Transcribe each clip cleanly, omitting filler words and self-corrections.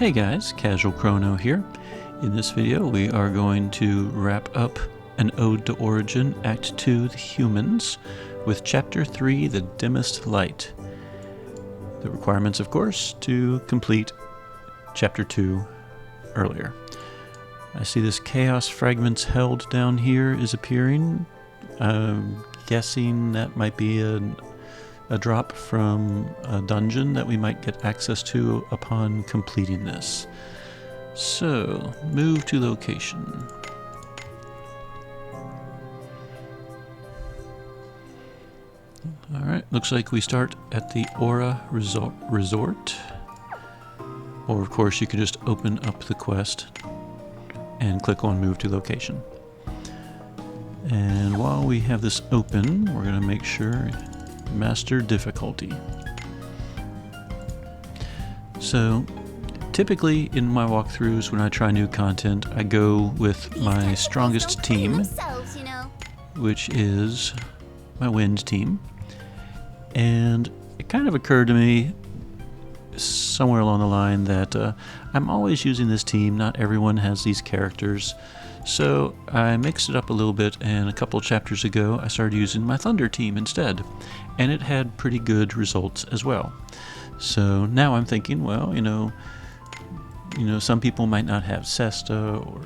Hey guys, Casual Crono here. In this video we are going to wrap up an Ode to Origin, Act 2, The Humans, with Chapter 3, The Dimmest Light. The requirements, of course, to complete Chapter 2 earlier. I see this Chaos Fragments Held down here is appearing. I'm guessing that might be a drop from a dungeon that we might get access to upon completing this. So, move to location. Alright, looks like we start at the Aura Resort. Or of course you could just open up the quest and click on move to location. And while we have this open, we're going to make sure master difficulty. So typically in my walkthroughs when I try new content, I go with my strongest team, which is my wind team. And it kind of occurred to me somewhere along the line that I'm always using this team. Not everyone has these characters. So I mixed it up a little bit, and a couple chapters ago I started using my Thunder team instead, and it had pretty good results as well. So now I'm thinking, well, you know, some people might not have Sesta or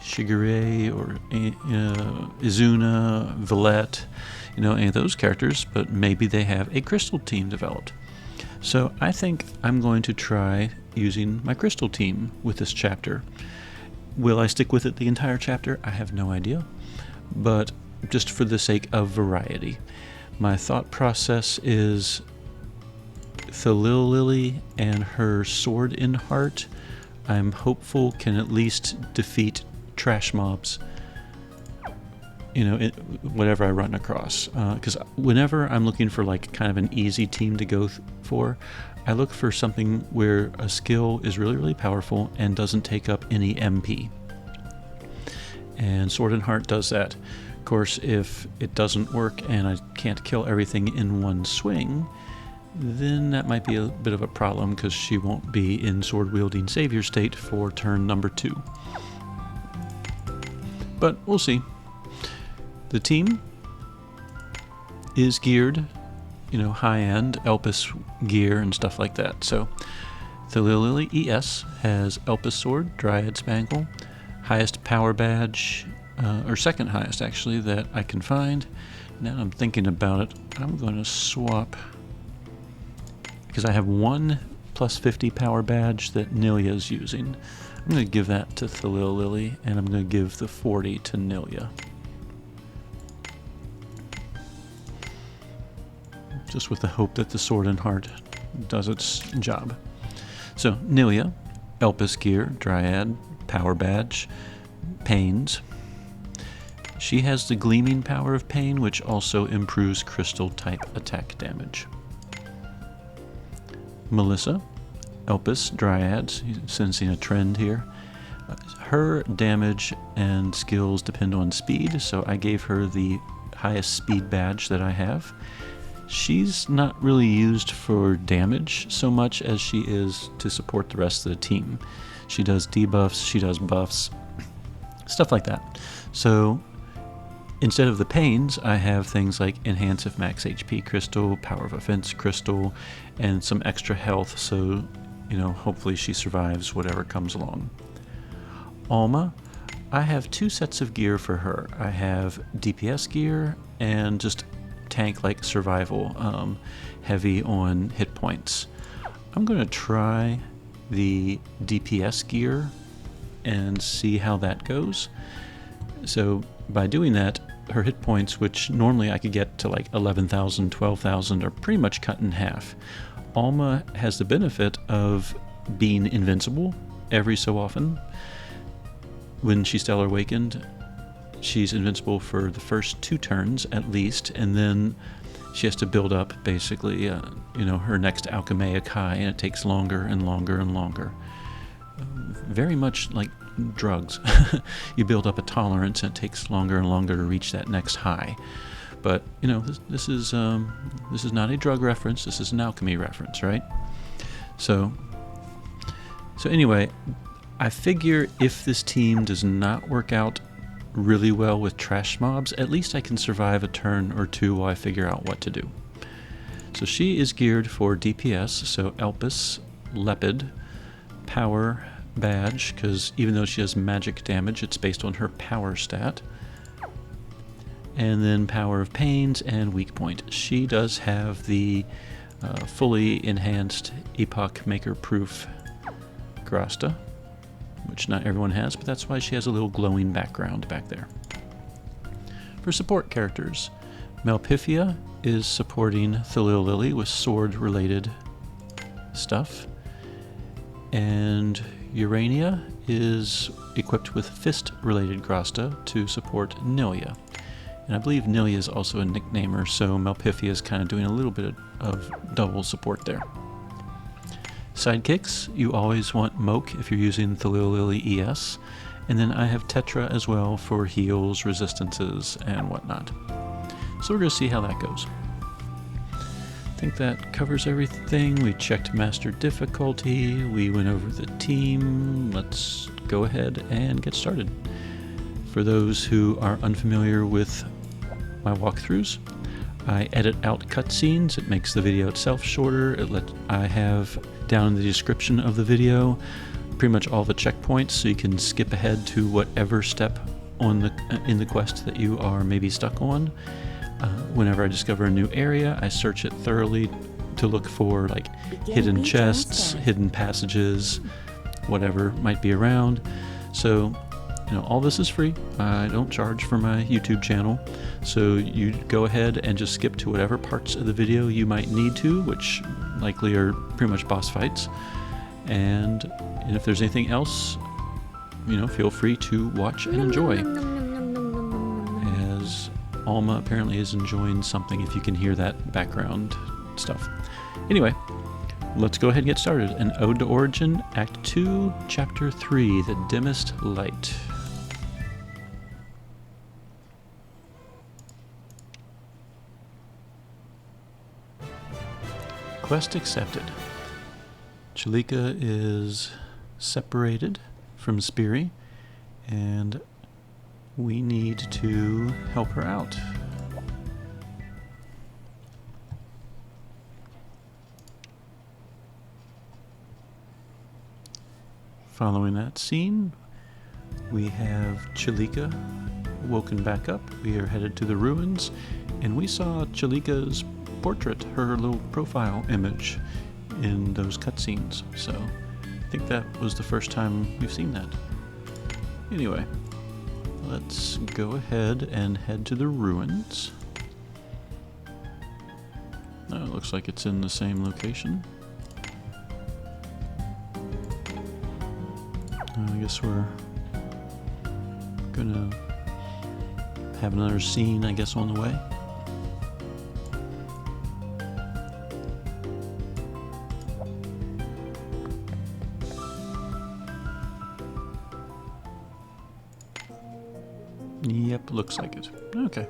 Shigure or Izuna, Villette, any of those characters, but maybe they have a Crystal team developed. So I think I'm going to try using my Crystal team with this chapter. Will I stick with it the entire chapter? I have no idea, but just for the sake of variety. My thought process is Thalil Lily and her Sword in Heart, I'm hopeful can at least defeat trash mobs, whatever I run across. Because whenever I'm looking for like kind of an easy team to go for, I look for something where a skill is really, really powerful and doesn't take up any MP. And Sword and Heart does that. Of course, if it doesn't work and I can't kill everything in one swing, then that might be a bit of a problem because she won't be in sword-wielding savior state for turn number 2. But we'll see. The team is geared, high-end Elpis gear and stuff like that. So Thalil Lily ES has Elpis Sword, Dryad Spangle, highest power badge, or second highest actually, that I can find. Now I'm thinking about it, I'm going to swap, because I have one plus 50 power badge that Nilia is using. I'm going to give that to Thalil Lily, and I'm going to give the 40 to Nilia. Just with the hope that the Sword and Heart does its job. So, Nilia, Elpis Gear, Dryad, Power Badge, Pains. She has the Gleaming Power of Pain, which also improves Crystal type attack damage. Melissa, Elpis, Dryads, sensing a trend here. Her damage and skills depend on speed, so I gave her the highest speed badge that I have. She's not really used for damage so much as she is to support the rest of the team. She does debuffs, she does buffs, stuff like that. So instead of the pains, I have things like Enhance if Max HP Crystal, Power of Offense Crystal, and some extra health, so hopefully she survives whatever comes along. Alma, I have 2 sets of gear for her. I have DPS gear and just tank-like survival, heavy on hit points. I'm going to try the DPS gear and see how that goes. So by doing that, her hit points, which normally I could get to like 11,000, 12,000, are pretty much cut in half. Alma has the benefit of being invincible every so often. When she's Stellar Awakened, she's invincible for the first 2 turns at least, and then she has to build up basically, her next Alchemaic high, and it takes longer and longer and longer. Very much like drugs. You build up a tolerance and it takes longer and longer to reach that next high. But this is not a drug reference, this is an alchemy reference, right? So So anyway, I figure if this team does not work out really well with trash mobs, at least I can survive a turn or two while I figure out what to do. So she is geared for DPS, so Elpis, Lepid, Power, Badge, because even though she has magic damage, it's based on her power stat. And then Power of Pains and Weak Point. She does have the fully enhanced Epoch Maker Proof Grasta, which not everyone has, but that's why she has a little glowing background back there. For support characters, Malpifia is supporting Thalil Lily with sword-related stuff, and Urania is equipped with fist-related Grasta to support Nilia. And I believe Nilia is also a nicknamer, so Malpifia is kind of doing a little bit of double support there. Sidekicks, you always want Moke if you're using Thalil Lily ES, and then I have Tetra as well for heals, resistances, and whatnot. So we're going to see how that goes. I think that covers everything. We checked master difficulty, we went over the team. Let's go ahead and get started. For those who are unfamiliar with my walkthroughs, I edit out cutscenes. It makes the video itself shorter. I have down in the description of the video pretty much all the checkpoints, so you can skip ahead to whatever step on in the quest that you are maybe stuck on. Whenever I discover a new area, I search it thoroughly to look for like hidden chests, hidden passages, whatever might be around. So, you know, all this is free. I don't charge for my YouTube channel, so you go ahead and just skip to whatever parts of the video you might need to, which likely are pretty much boss fights. And if there's anything else, you know, feel free to watch and enjoy. As Alma apparently is enjoying something, if you can hear that background stuff. Anyway, let's go ahead and get started. An Ode to Origin, Act 2, Chapter 3, The Dimmest Light. Quest accepted. Chelika is separated from Spiri, and we need to help her out. Following that scene, we have Chelika woken back up. We are headed to the ruins, and we saw Chelika's portrait, her little profile image, in those cutscenes. So I think that was the first time we've seen that. Anyway, let's go ahead and head to the ruins. Oh, it looks like it's in the same location. I guess we're gonna have another scene, I guess, on the way. Yep, looks like it. Okay.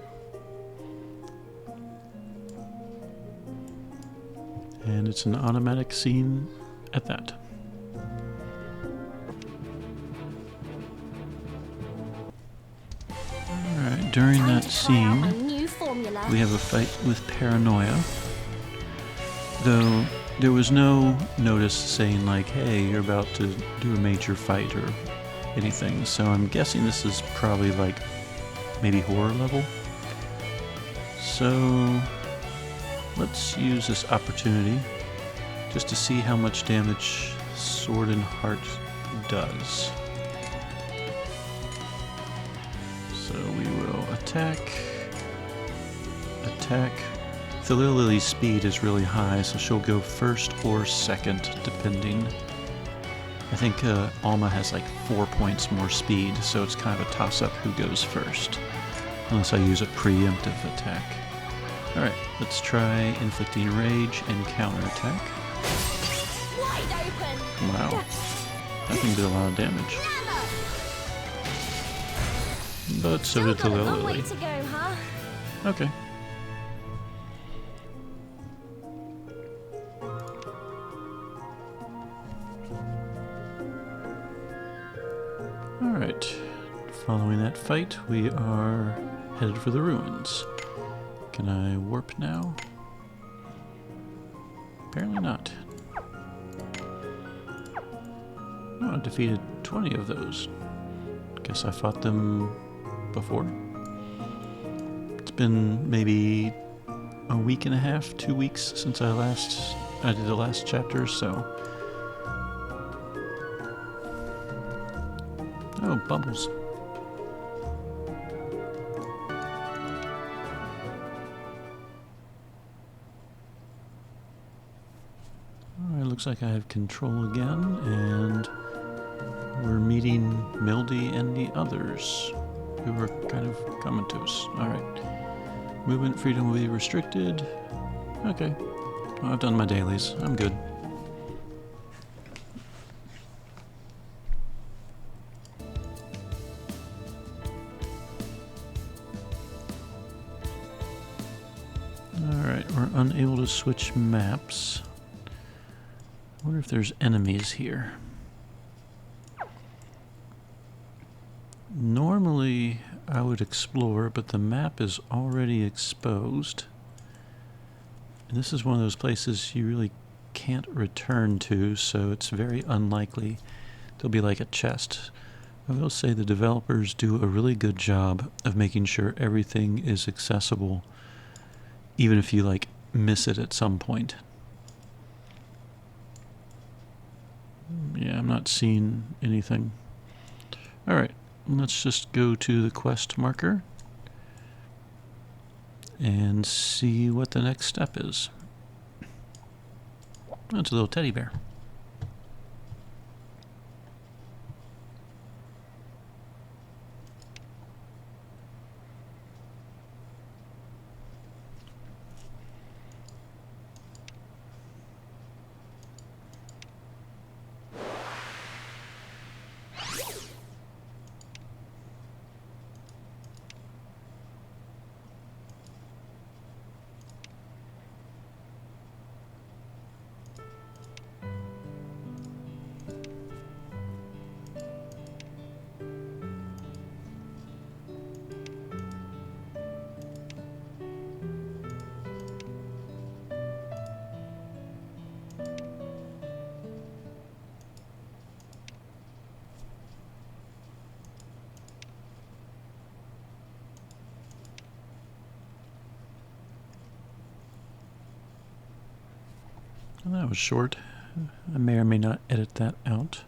And it's an automatic scene at that. Alright, during that scene, we have a fight with Paranoia. Though there was no notice saying like, hey, you're about to do a major fight or anything. So I'm guessing this is probably like maybe horror level. So let's use this opportunity just to see how much damage Sword and Heart does. So we will attack. Thalil Lily's speed is really high, so she'll go first or second depending. I think Alma has like 4 points more speed, so it's kind of a toss-up who goes first. Unless I use a preemptive attack. Alright, let's try inflicting rage and counterattack. Wow. That thing did a lot of damage. But so did Thalil Lily. Okay. Alright, following that fight, we are headed for the ruins. Can I warp now? Apparently not. Oh, I defeated 20 of those. Guess I fought them before. It's been maybe a week and a half, 2 weeks since I did the last chapter, so. Oh, bubbles. Alright, looks like I have control again, and we're meeting Mildy and the others, who are kind of coming to us. Alright. Movement freedom will be restricted. Okay. Well, I've done my dailies. I'm good. Alright, we're unable to switch maps. I wonder if there's enemies here. Normally, I would explore, but the map is already exposed. And this is one of those places you really can't return to, so it's very unlikely there'll be like a chest. I will say the developers do a really good job of making sure everything is accessible, even if you like miss it at some point. Yeah, I'm not seeing anything. Alright, let's just go to the quest marker and see what the next step is. Oh, it's a little teddy bear. Well, that was short. I may or may not edit that out.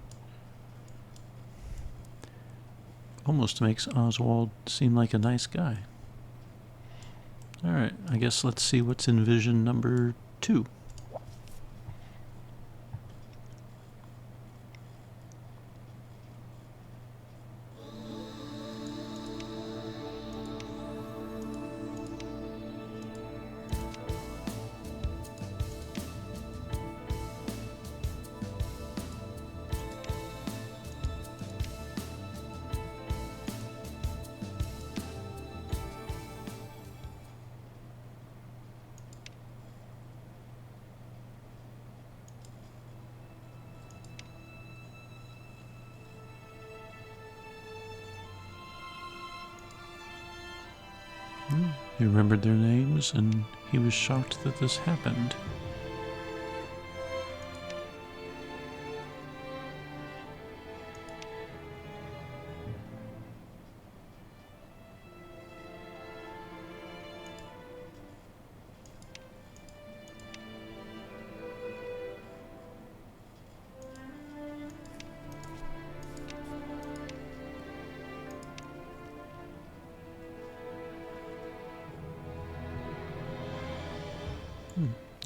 Almost makes Oswald seem like a nice guy. Alright, I guess let's see what's in vision number 2. He remembered their names, and he was shocked that this happened.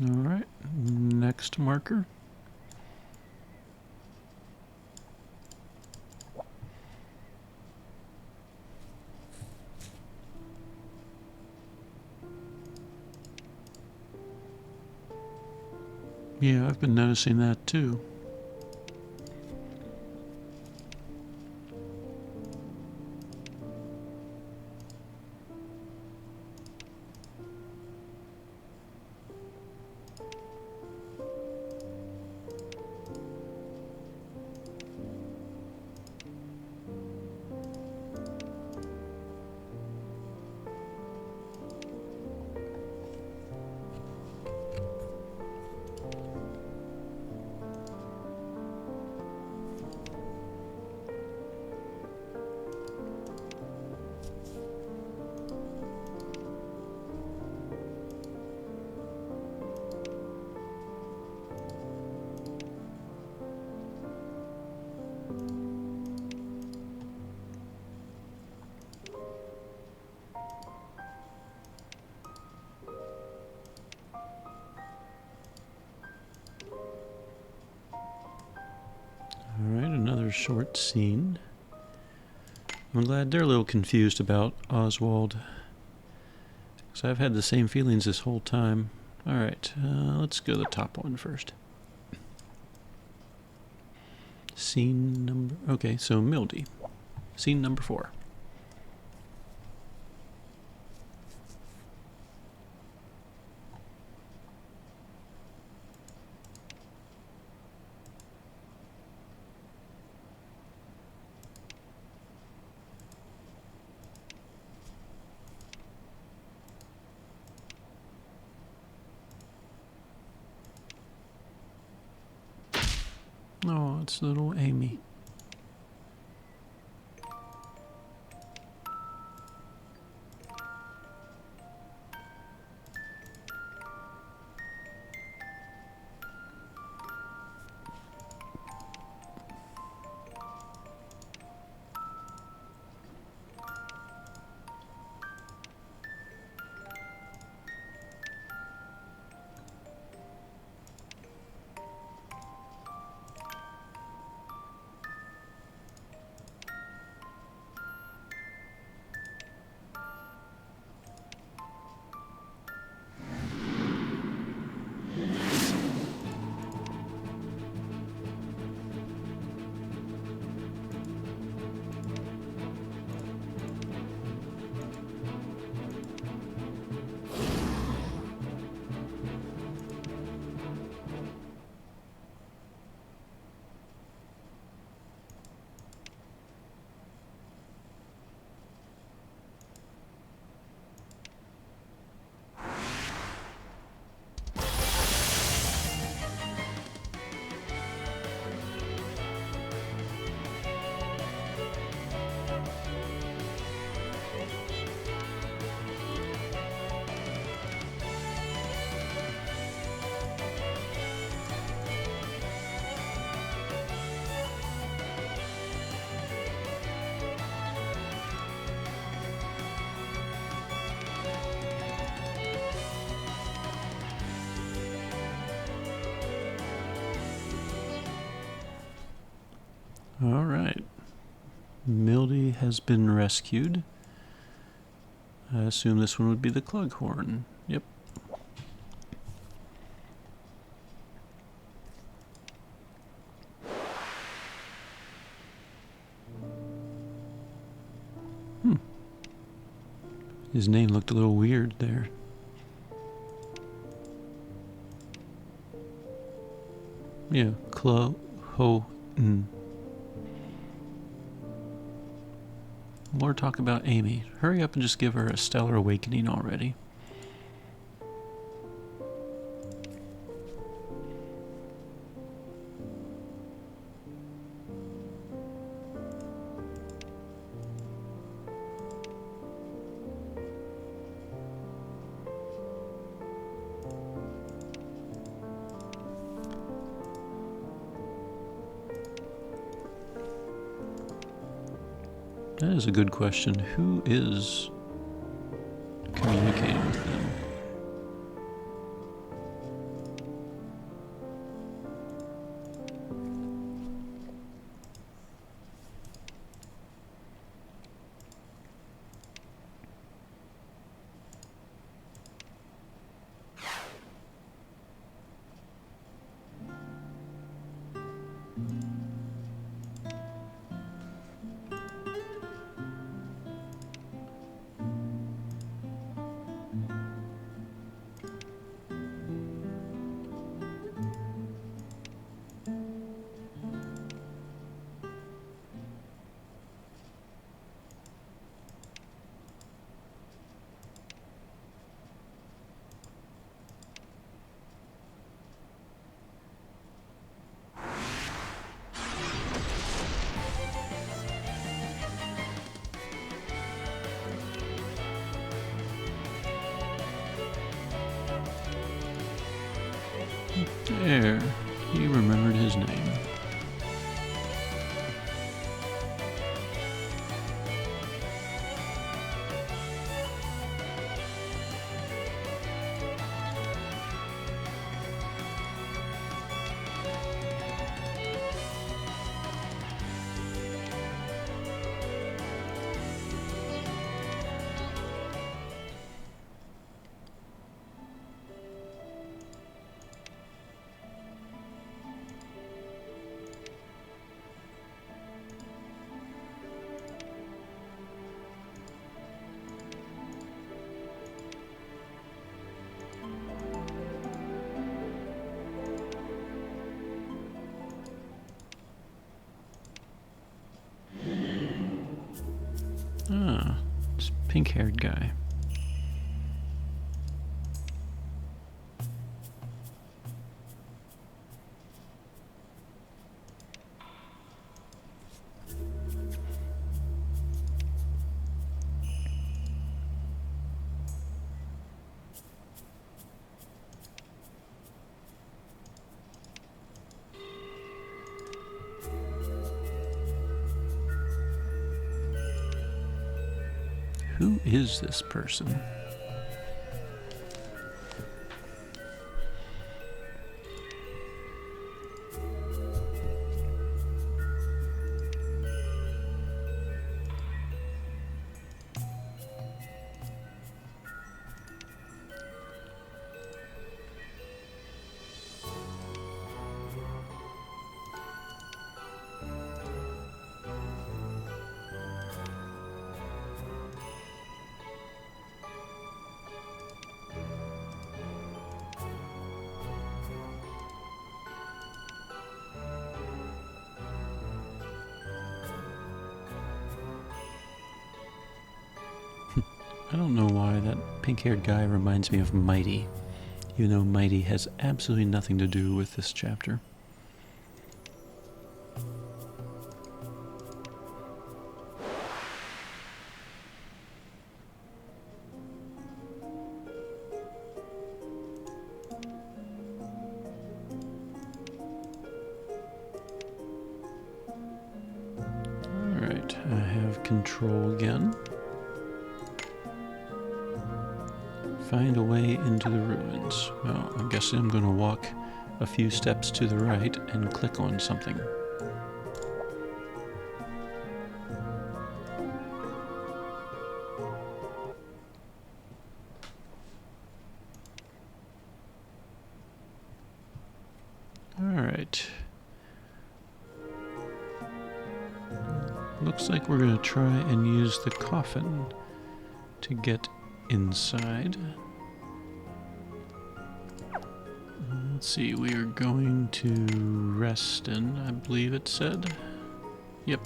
Alright, next marker. Yeah, I've been noticing that too. another short scene. I'm glad they're a little confused about Oswald, because I've had the same feelings this whole time. Alright, let's go to the top one first. Scene number... Okay, so Mildy. Scene number 4. Oh, it's little Amy. Alright. Mildy has been rescued. I assume this one would be the Clughorn. Yep. His name looked a little weird there. Yeah, Clo-ho-n. More talk about Amy. Hurry up and just give her a stellar awakening already. That is a good question. Who is communicating with them? There, he remembered his name. pink-haired guy. Who is this person? I don't know why that pink-haired guy reminds me of Mighty, even though Mighty has absolutely nothing to do with this chapter. Alright, I have control again. Find a way into the ruins. Well, I'm guessing I'm going to walk a few steps to the right and click on something. Alright. Looks like we're going to try and use the coffin to get inside. Let's see, we are going to Resttin, I believe it said. Yep.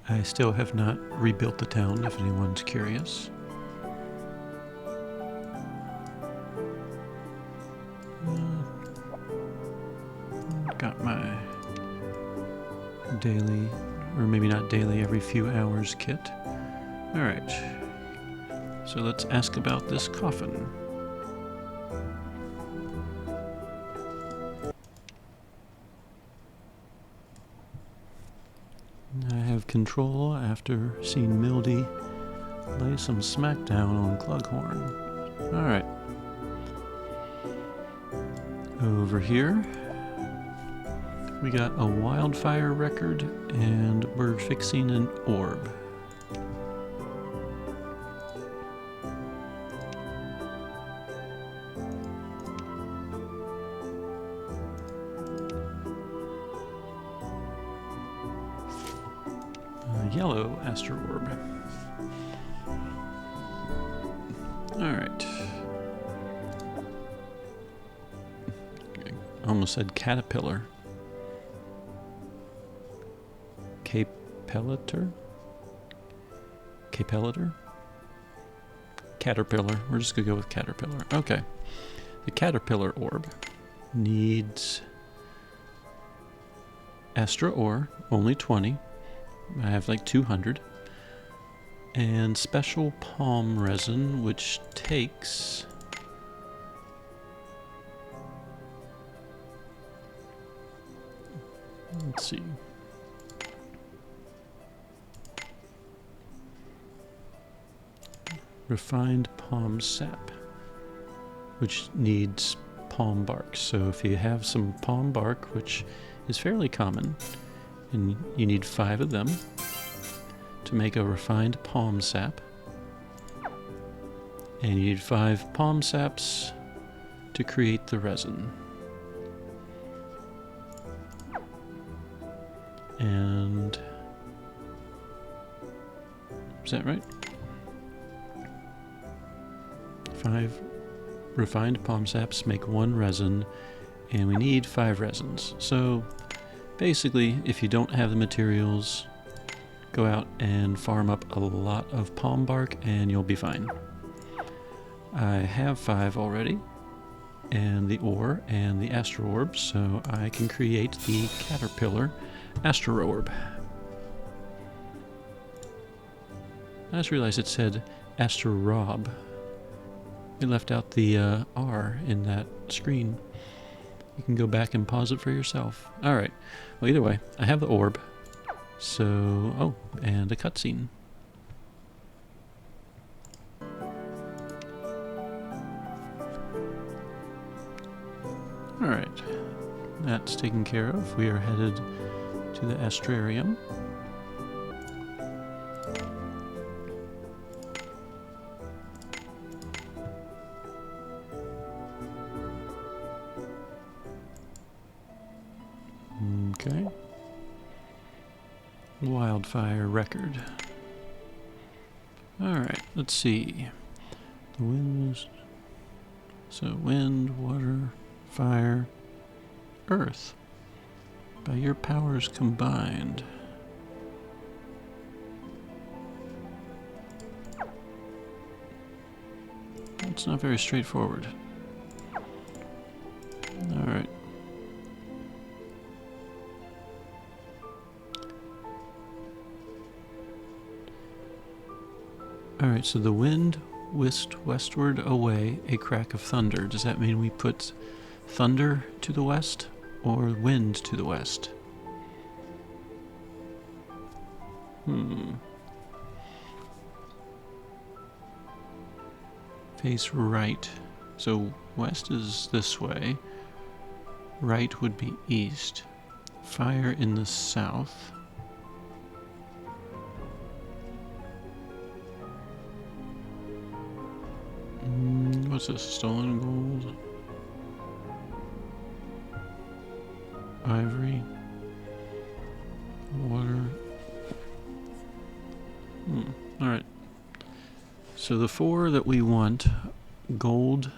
I still have not rebuilt the town, if anyone's curious. Got my daily, or maybe not daily, every few hours kit. Alright. So let's ask about this coffin. I have control after seeing Mildy lay some smackdown on Clughorn. Alright. Over here, we got a wildfire record and we're fixing an orb. Yellow asterorb. Alright. I almost said caterpillar. Capellator? Capellator? Caterpillar. We're just going to go with caterpillar. Okay. The caterpillar orb needs Astra ore, only 20. I have like 200. And special palm resin, which takes... Let's see. Refined palm sap, which needs palm bark. So if you have some palm bark, which is fairly common, and you need 5 of them to make a refined palm sap, and you need 5 palm saps to create the resin. And is that right? 5 refined palm saps make 1 resin, and we need 5 resins. So basically, if you don't have the materials go out and farm up a lot of palm bark and you'll be fine. I have 5 already, and the ore and the asterorb, so I can create the caterpillar asterorb. I just realized it said asterorb. They left out the R in that screen. You can go back and pause it for yourself. Alright, well either way, I have the orb. So, oh, and a cutscene. Alright, that's taken care of. We are headed to the Astrarium. Okay. Wildfire record. Alright, let's see. The wind was... So wind, water, fire, earth. By your powers combined. It's not very straightforward. Alright. Alright, so the wind whisked westward away a crack of thunder. Does that mean we put thunder to the west or wind to the west? Face right. So west is this way. Right would be east. Fire in the south. What's this? Stolen gold? Ivory? Water? Alright. So the 4 that we want, gold,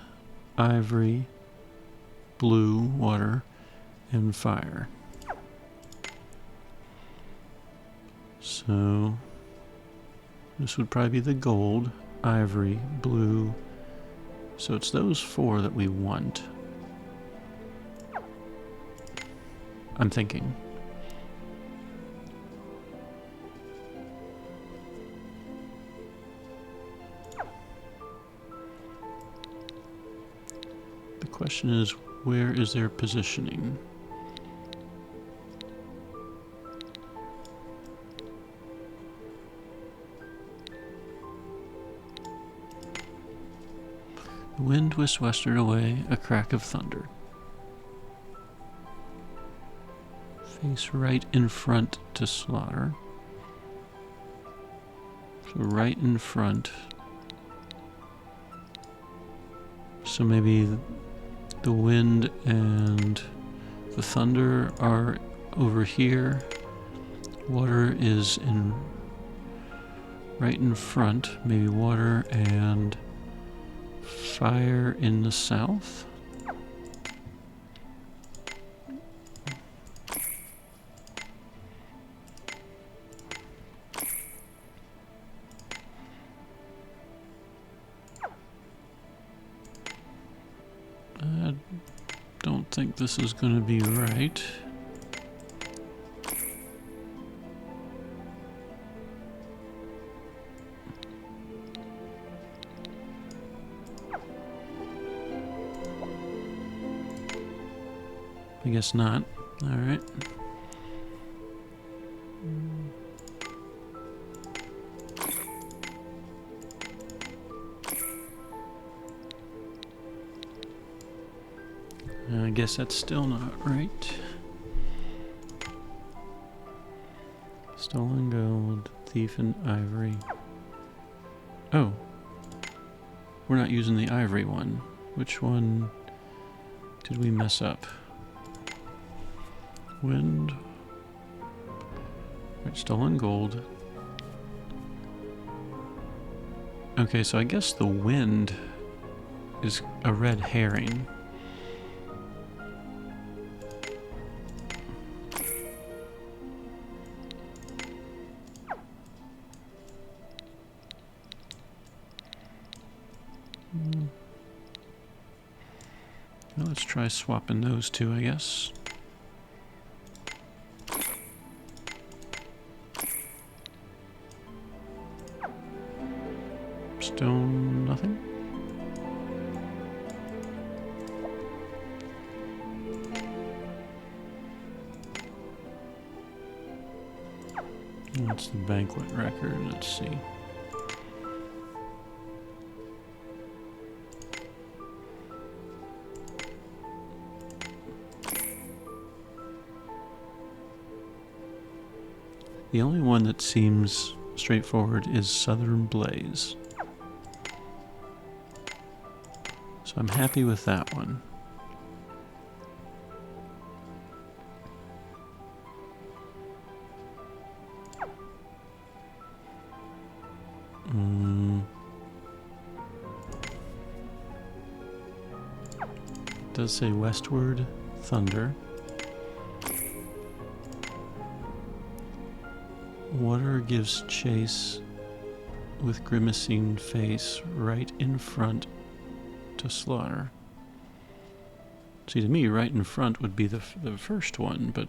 ivory, blue, water, and fire. So this would probably be the gold, ivory, blue. So it's those 4 that we want. I'm thinking. The question is, where is their positioning? The wind whisked westward away, a crack of thunder. Face right in front to slaughter. So right in front. So maybe the wind and the thunder are over here. Water is in right in front. Maybe water and fire in the south. I don't think this is going to be right. I guess not. All right. I guess that's still not right. Stolen gold, thief and ivory. Oh. We're not using the ivory one. Which one did we mess up? Wind. Right, stolen gold. Okay, so I guess the wind is a red herring. try swapping those two, I guess. Stone, nothing. That's the banquet record. Let's see. The only one that seems straightforward is Southern Blaze. So I'm happy with that one. It does say Westward Thunder. Water gives chase with grimacing face right in front to slaughter. See, to me, right in front would be the first one, but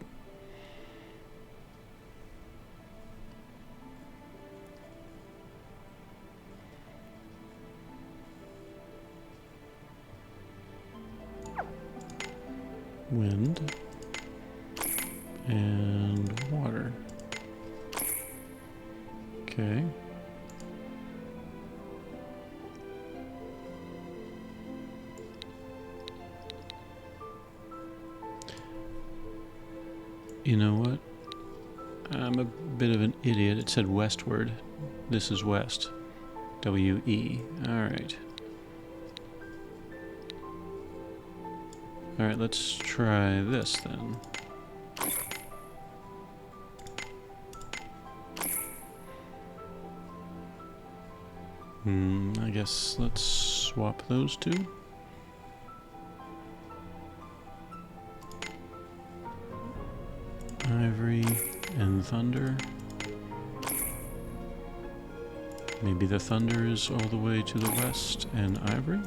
wind and water. Okay. You know what? I'm a bit of an idiot. It said westward. This is west. W-E. Alright. Alright, let's try this then. I guess let's swap those two. Ivory and thunder. Maybe the thunder is all the way to the west and ivory.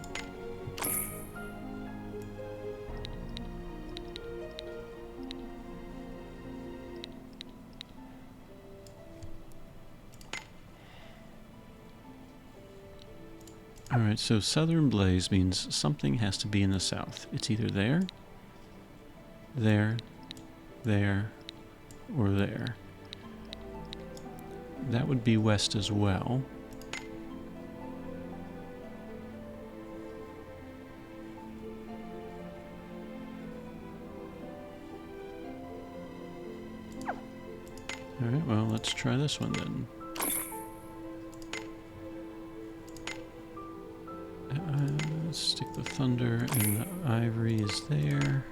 Alright, so Southern Blaze means something has to be in the south. It's either there, there, or there. That would be west as well. Alright, well, let's try this one then. Stick the thunder and the ivory is there.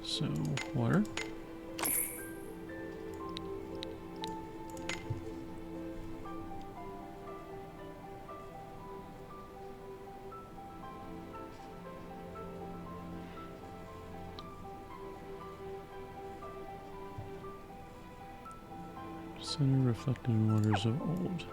So, water. Center reflecting waters of old.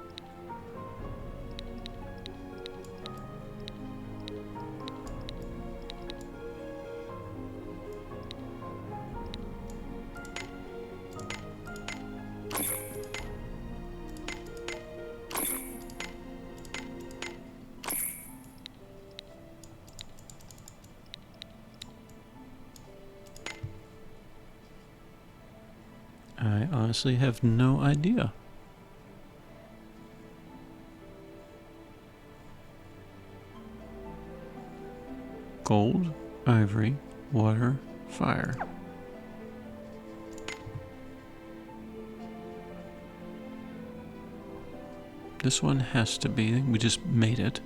I honestly have no idea. Gold, ivory, water, fire. This one has to be. We just made it.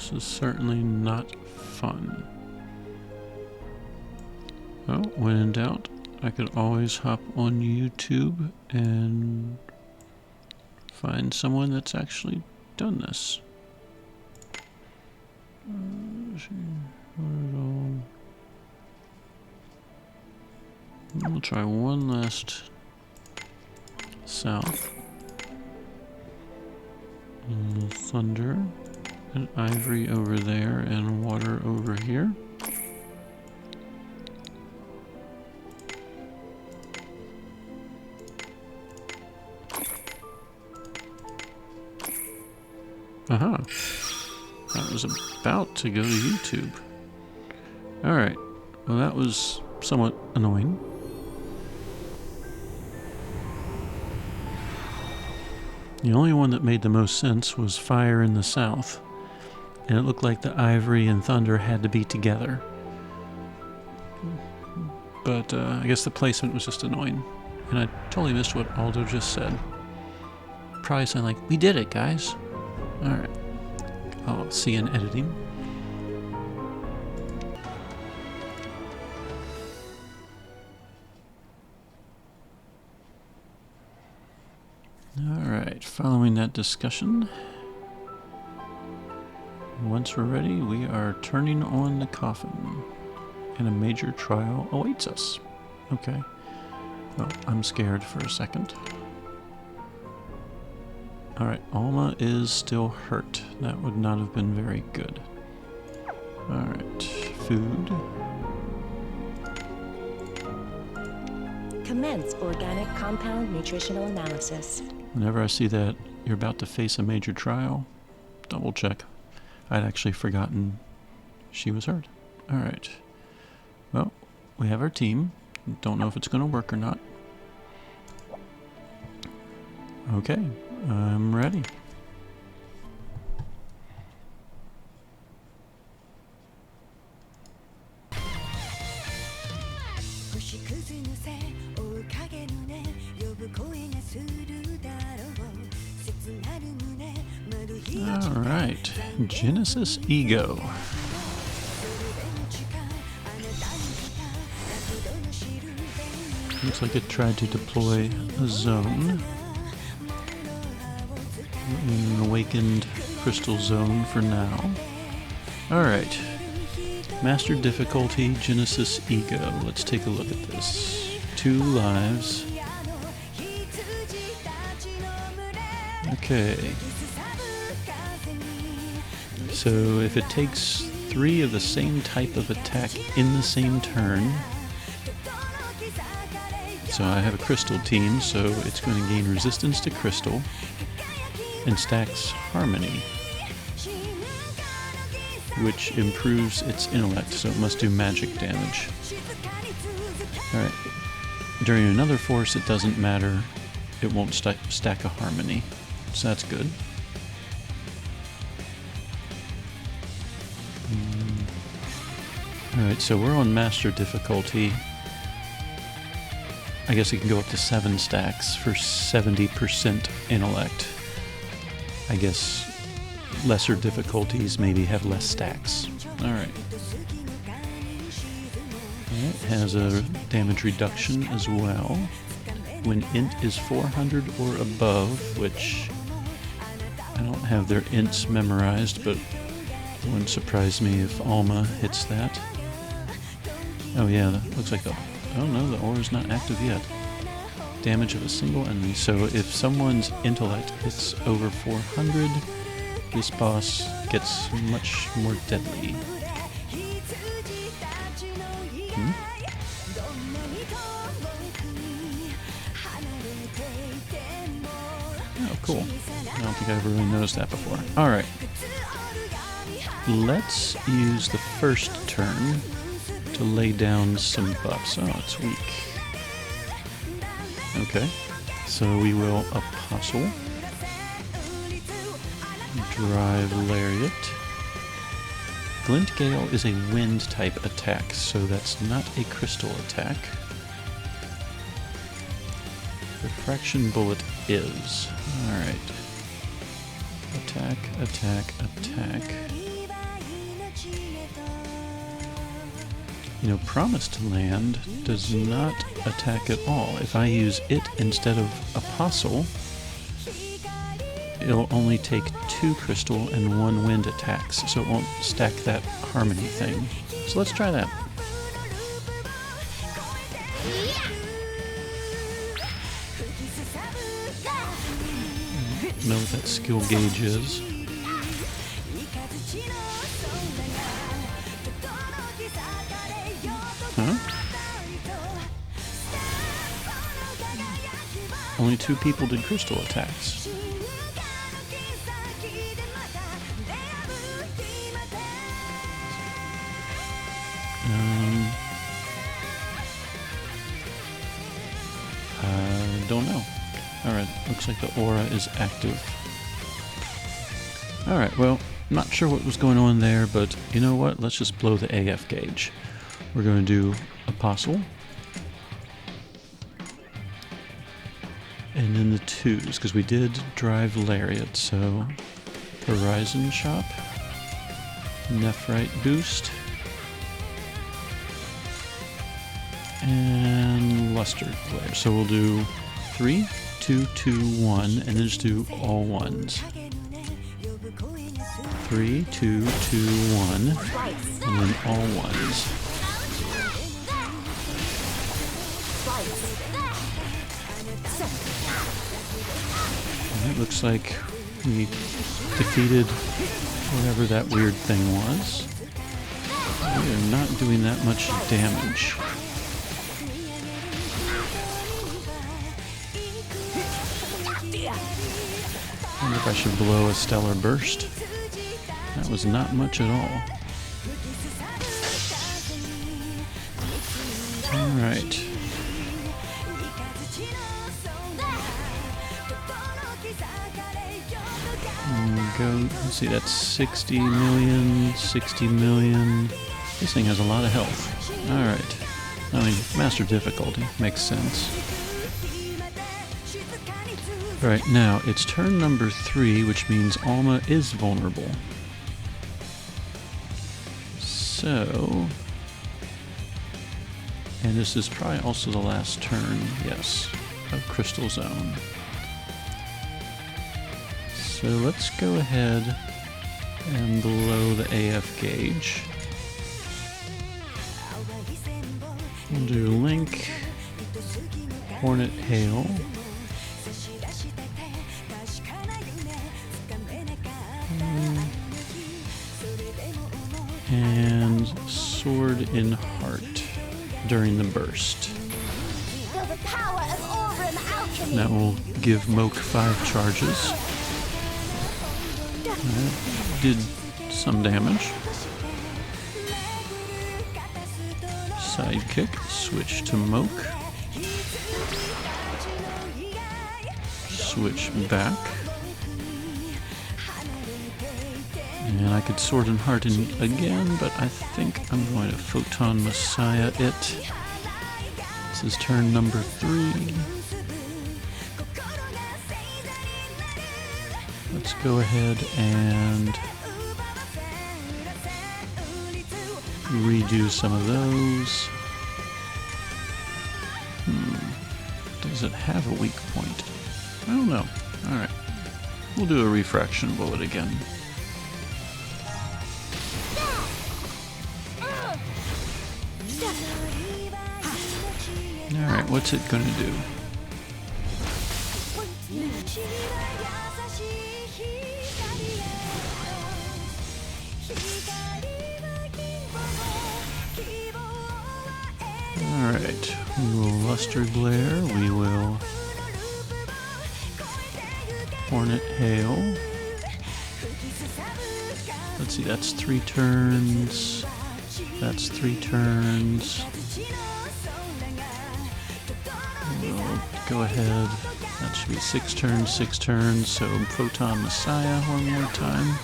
This is certainly not fun. Well, when in doubt, I could always hop on YouTube and find someone that's actually done this. We'll try one last south. Thunder and ivory over there and water over here. Aha. That was about to go to YouTube. Alright. Well, that was somewhat annoying. The only one that made the most sense was fire in the south. And it looked like the ivory and thunder had to be together. But I guess the placement was just annoying. And I totally missed what Aldo just said. Probably sound like, we did it, guys. Alright. I'll see you in editing. Alright, following that discussion, once we're ready, we are turning on the coffin, and a major trial awaits us. Okay. Well, I'm scared for a second. Alright, Alma is still hurt. That would not have been very good. Alright, food. Commence organic compound nutritional analysis. Whenever I see that you're about to face a major trial, double check. I'd actually forgotten she was hurt. Alright. Well, we have our team. Don't know if it's going to work or not. Okay, I'm ready. Alright, Genesis Ego. Looks like it tried to deploy a zone. An awakened crystal zone for now. Alright. Master difficulty, Genesis Ego. Let's take a look at this. 2 lives. Okay. So if it takes 3 of the same type of attack in the same turn. So I have a crystal team, so it's going to gain resistance to crystal and stacks harmony, which improves its intellect, so it must do magic damage. Alright. During another force, it doesn't matter. It won't stack a harmony. So that's good. Alright, so we're on master difficulty. I guess it can go up to 7 stacks for 70% intellect. I guess lesser difficulties maybe have less stacks. Alright. It has a damage reduction as well. When int is 400 or above, which I don't have their ints memorized, but it wouldn't surprise me if Alma hits that. Oh yeah, that looks like the... Oh no, the aura is not active yet. Damage of a single enemy. So if someone's intellect hits over 400, this boss gets much more deadly. Oh, cool. I don't think I've really noticed that before. Alright. Let's use the first turn to lay down some buffs. Oh, it's weak. Okay. So we will Apostle. Drive Lariat. Glint Gale is a wind type attack, so that's not a crystal attack. Refraction Bullet is. Alright. Attack, attack, attack. You know, Promised Land does not attack at all. If I use it instead of Apostle, it'll only take 2 crystal and 1 wind attacks, so it won't stack that harmony thing. So let's try that. Know what that skill gauge is. Huh? Only 2 people did crystal attacks. Don't know. Alright, looks like the aura is active. Alright, well, not sure what was going on there, but you know what? Let's just blow the AF gauge. We're going to do Apostle. And then the 2s, because we did drive Lariat, so Horizon Shop, Nephrite Boost, and Luster Glare. So we'll do 3, 2, 2, 1, and then just do all 1s. 3, 2, 2, 1, and then all 1s. And it looks like we defeated whatever that weird thing was. We are not doing that much damage. I wonder if I should blow a Stellar Burst. That was not much at all. Alright. Let's see, that's 60 million, 60 million. This thing has a lot of health. Alright. I mean, Master Difficulty. Makes sense. Right, now, it's turn number 3, which means Alma is vulnerable. So... And this is probably also the last turn, yes, of Crystal Zone. So let's go ahead and blow the AF gauge. We'll do Link, Hornet Hail, and Sword in Heart during the burst. That will give Moke 5 charges. That did some damage. Sidekick, switch to Moke. Switch back. And I could Sword and Heart in again, but I think I'm going to Photon Messiah it. This is turn number 3. Let's go ahead and redo some of those. Does it have a weak point? I don't know. Alright. We'll do a Refraction Bullet again. Alright, what's it gonna do? Alright, we will Luster Glare, we will Hornet Hail. Let's see, that's 3 turns. That's 3 turns. We'll go ahead. That should be 6 turns, 6 turns. So Photon Messiah one more time.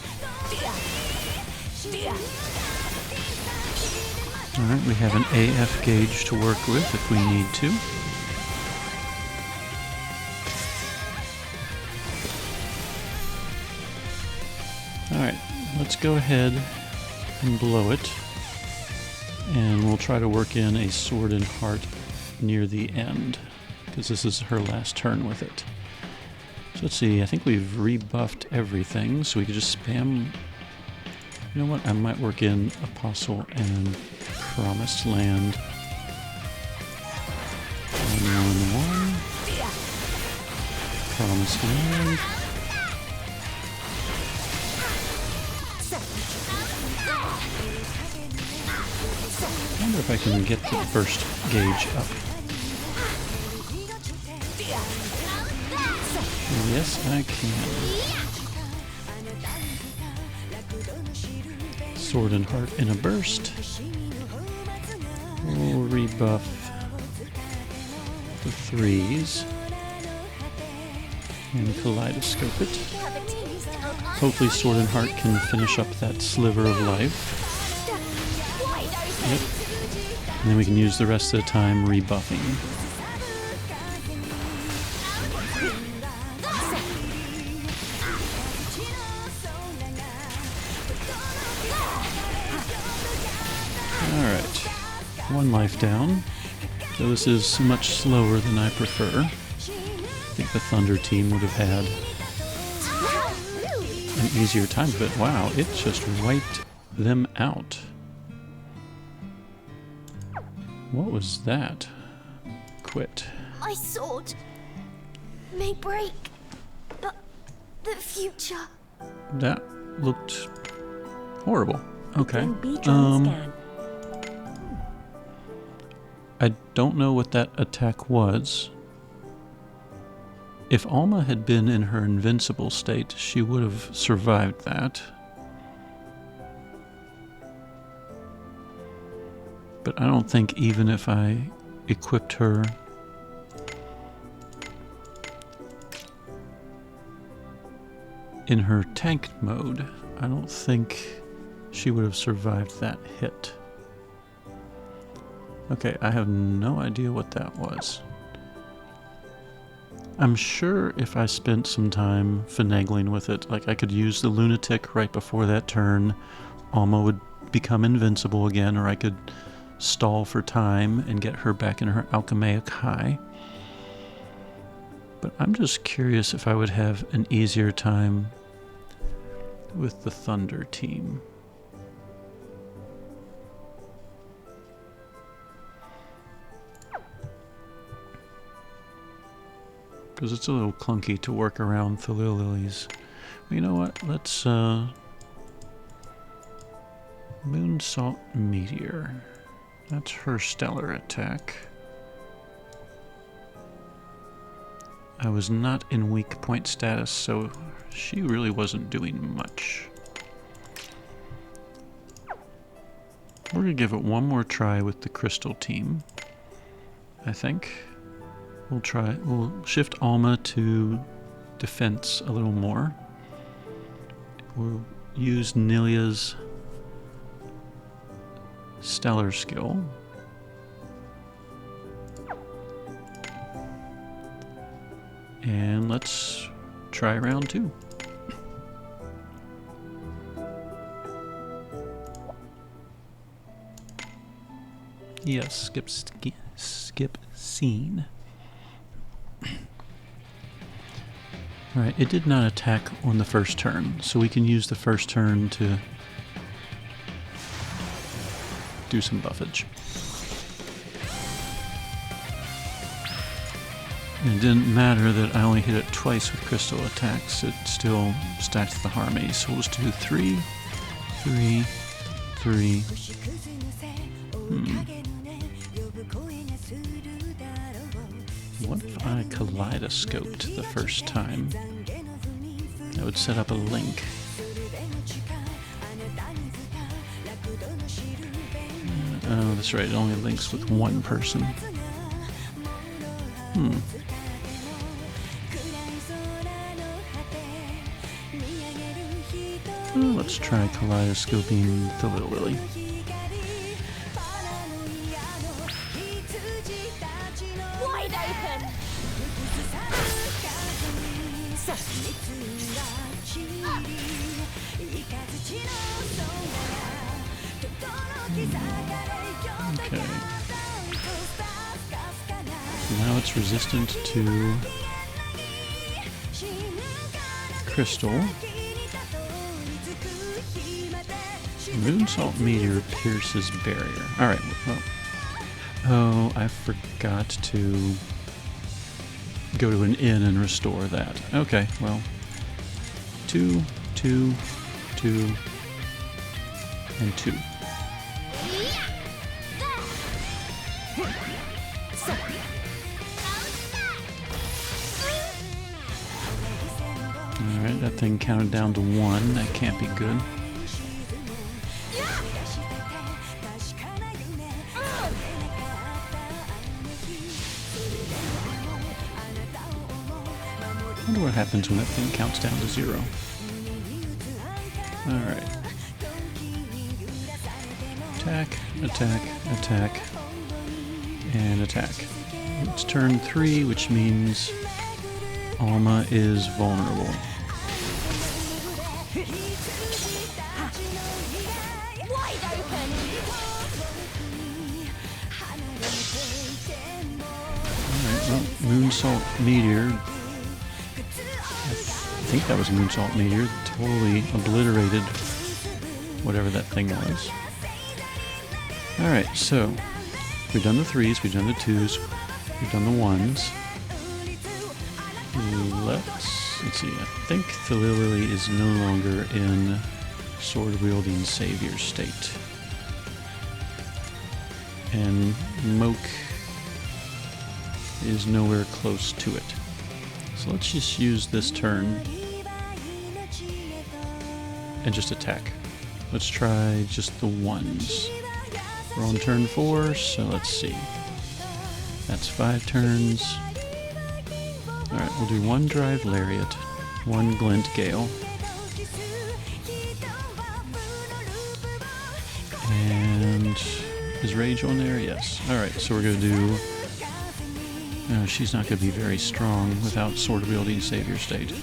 Alright, we have an AF gauge to work with if we need to. Alright, let's go ahead and blow it. And we'll try to work in a sword and heart near the end, because this is her last turn with it. So let's see, I think we've rebuffed everything, so we could just spam. You know what, I might work in Apostle and Promised Land. 1-1-1. Promised Land. I wonder if I can get the burst gauge up. Yes, I can. Sword and heart in a burst. We'll rebuff the 3s and kaleidoscope it. Hopefully sword and heart can finish up that sliver of life. Yep. And then we can use the rest of the time rebuffing. Alright, 1 life down. So this is much slower than I prefer. I think the Thunder team would have had an easier time, but wow, it just wiped them out. What was that? Quit. My sword may break, but the future. That looked horrible. Okay. Scan. I don't know what that attack was. If Alma had been in her invincible state, she would have survived that. But I don't think even if I equipped her in her tank mode, I don't think she would have survived that hit. Okay, I have no idea what that was. I'm sure if I spent some time finagling with it, like I could use the lunatic right before that turn, Alma would become invincible again, or I could stall for time and get her back in her alchemaic high. But I'm just curious if I would have an easier time with the Thunder team. Because it's a little clunky to work around Thalil Lilies. Well, you know what? Let's Moonsalt Meteor. That's her stellar attack. I was not in weak point status, so she really wasn't doing much. We're gonna give it one more try with the Crystal team, I think. We'll shift Alma to defense a little more. We'll use Nilia's stellar skill. And let's try round 2. Yes, skip scene. Alright, it did not attack on the first turn, so we can use the first turn to do some buffage. And it didn't matter that I only hit it twice with crystal attacks, it still stacked the harmony. So we'll just do 3, 3, 3. What if I kaleidoscoped the first time? That would set up a link. Oh, that's right, it only links with one person. Well, let's try kaleidoscoping Thalil Lily. Wide open. Okay. So now it's resistant to crystal. Moonsalt meteor pierces barrier. Alright, well. Oh, I forgot to go to an inn and restore that. Okay, well. 2, 2, 2, and 2. Alright, that thing counted down to 1. That can't be good. I wonder what happens when that thing counts down to 0. Alright. Attack, attack, attack, and attack. It's turn 3, which means Alma is vulnerable. Wide open. Alright, well, Moonsalt Meteor. I think that was a Moonsalt Meteor. Totally obliterated whatever that thing was. Alright, so we've done the 3s, we've done the 2s, we've done the 1s. Let's see, I think the Lily is no longer in sword-wielding savior state. And Moke is nowhere close to it. So let's just use this turn and just attack. Let's try just the 1s. We're on turn 4, so let's see. That's 5 turns. Alright, we'll do 1 Drive Lariat, 1 Glint Gale. And is Rage on there? Yes. Alright, so we're going to do... No, she's not going to be very strong without sword-wielding savior state.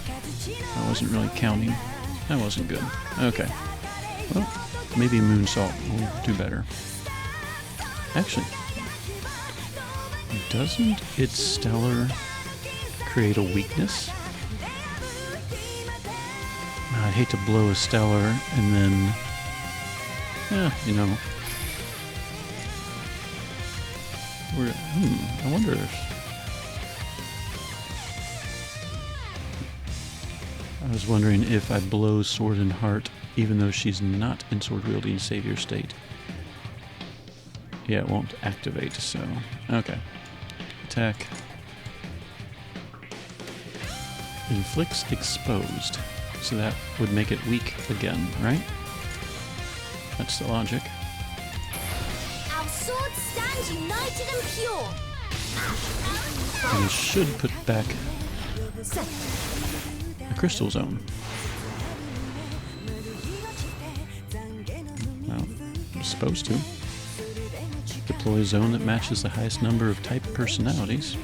I wasn't really counting. That wasn't good. Okay. Well, maybe Moonsalt will do better. Actually, doesn't its Stellar create a weakness? I'd hate to blow a Stellar and then... you know... I wonder if... I was wondering if I blow Sword and Heart, even though she's not in sword-wielding savior state. Yeah, it won't activate, so... Okay. Attack. Inflicts exposed. So that would make it weak again, right? That's the logic. Our swords stand united and pure. And it should put back a crystal zone. Well, it's supposed to. Deploy a zone that matches the highest number of type personalities.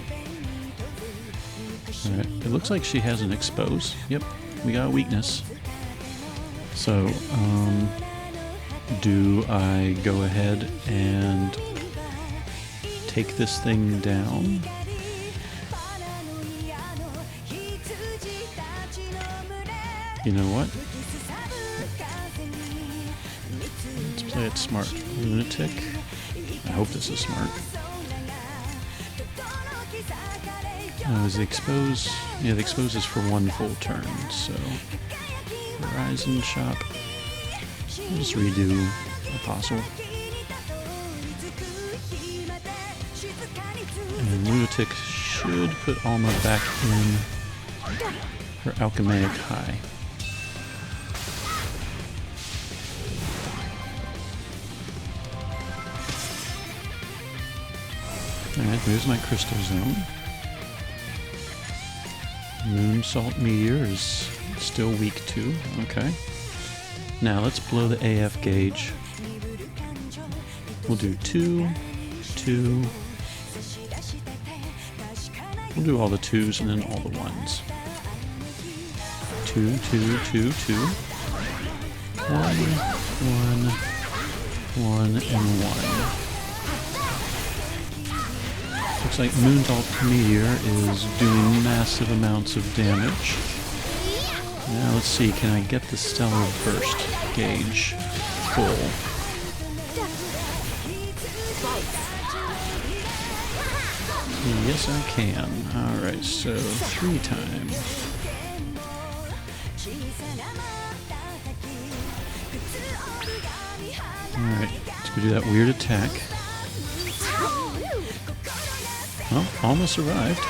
Alright, it looks like she has an expose. Yep, we got a weakness. So, do I go ahead and take this thing down? You know what? Let's play it smart. Lunatic. I hope this is smart. Is the expose? Yeah, the expose is for 1 full turn, so... Horizon Shop. We'll just redo Apostle. And Lunatic should put Alma back in her Alchemaic High. Alright, there's my crystal zone. Moonsalt Meteor is still weak too. Okay. Now let's blow the AF gauge. We'll do 2, 2. We'll do all the 2s and then all the 1s. 2, 2, 2, 2. 1, 1, 1 and 1. Looks like Moonbolt Meteor is doing massive amounts of damage. Now let's see, can I get the Stellar Burst gauge full? Yes, I can. Alright, so 3 times. Alright, let's go do that weird attack. Well, almost survived.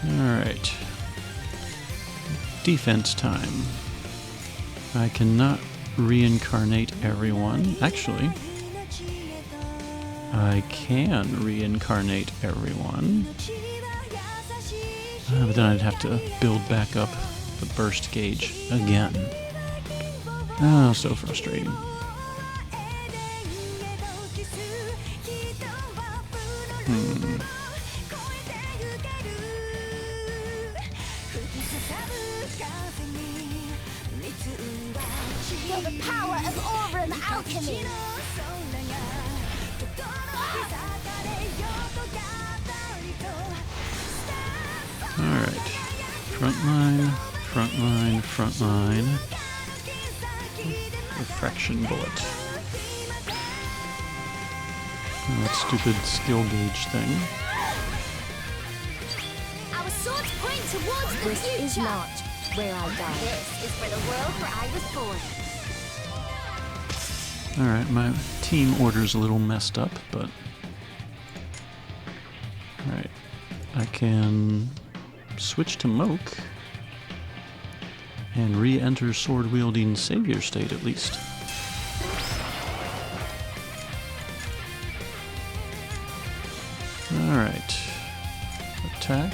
Alright. Defense time. I cannot reincarnate everyone. Actually, I can reincarnate everyone. But then I'd have to build back up the burst gauge again. Oh, so frustrating. Feel the power of Aurum alchemy. Alright. Frontline, frontline, frontline. Refraction bullet. Oh, that stupid skill gauge thing. Our swords point towards the This future. is not where I died. This is for the world where I was born. Alright, my team order's a little messed up, but... Alright. I can switch to Moke and re-enter sword-wielding savior state at least. Alright. Attack.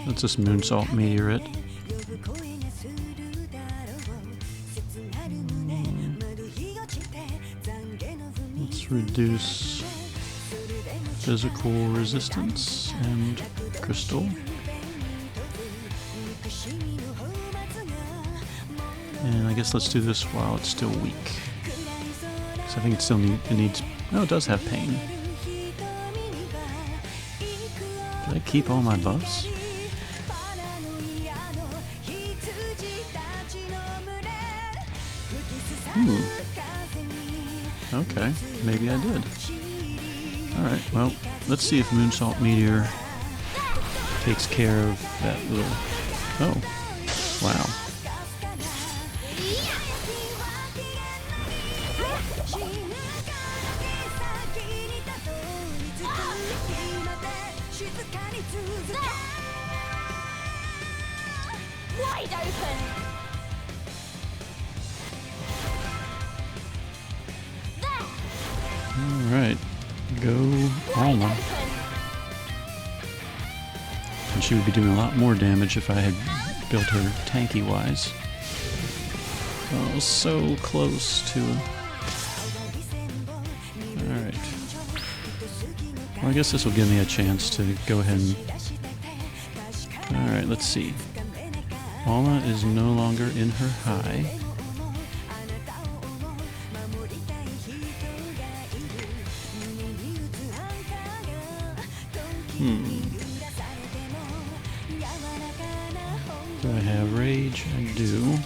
That's this Moonsault Meteorite. Let's reduce physical resistance and crystal. And I guess let's do this while it's still weak. Because I think it needs... Oh, it does have pain. Did I keep all my buffs? Okay, maybe I did. Alright, well, let's see if Moonsault Meteor takes care of that little... Oh, wow. Wide open. Alright, go Alma. And she would be doing a lot more damage if I had built her tanky-wise. Oh, so close to... Alright. Well, I guess this will give me a chance to go ahead and... Alright, let's see. Alma is no longer in her high. Do I have rage? I do.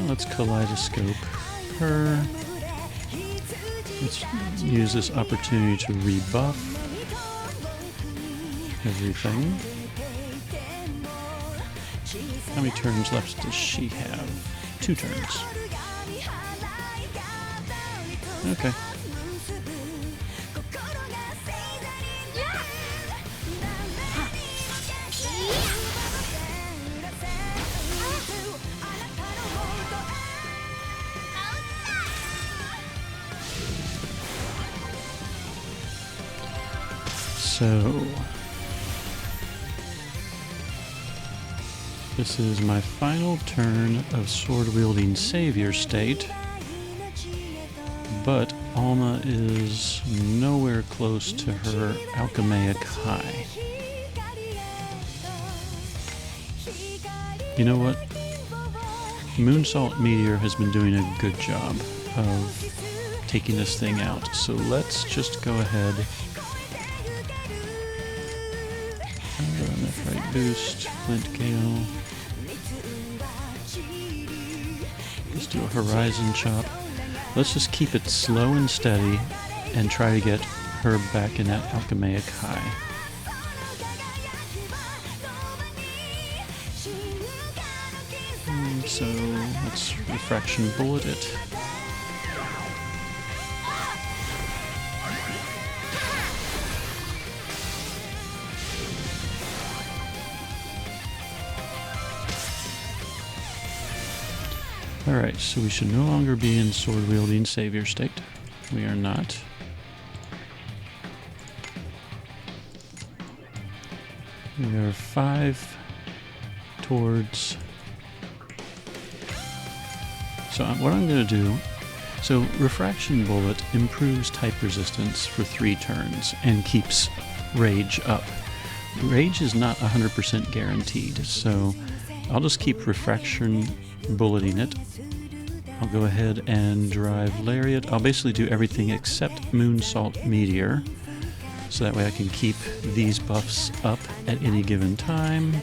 Let's kaleidoscope her. Let's use this opportunity to rebuff everything. How many turns left does she have? 2 turns. Okay. So This is my final turn of sword-wielding savior state, but Alma is nowhere close to her alchemaic high. You know what? Moonsalt Meteor has been doing a good job of taking this thing out, so let's just go ahead. Nephrite boost, Flint Gale. Let's do a Horizon Chop. Let's just keep it slow and steady and try to get her back in that alchemaic high. So let's Refraction Bullet it. Alright, so we should no longer be in sword-wielding savior state. We are not. We are 5 towards... So what I'm going to do... So Refraction Bullet improves type resistance for 3 turns and keeps Rage up. Rage is not 100% guaranteed, so I'll just keep Refraction Bulleting it. I'll go ahead and drive Lariat. I'll basically do everything except Moonsalt Meteor, so that way I can keep these buffs up at any given time.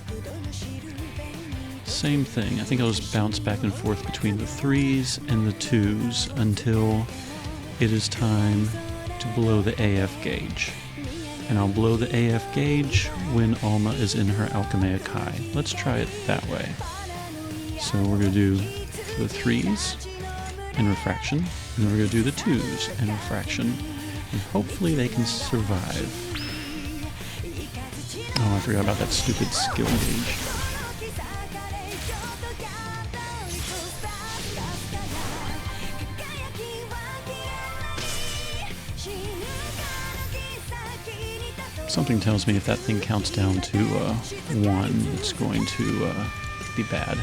Same thing. I think I'll just bounce back and forth between the 3s and the 2s until it is time to blow the AF gauge. And I'll blow the AF gauge when Alma is in her alchemaic high. Let's try it that way. So we're going to do the 3s and Refraction, and then we're going to do the 2s and Refraction, and hopefully they can survive. Oh, I forgot about that stupid skill gauge. Something tells me if that thing counts down to 1, it's going to be bad.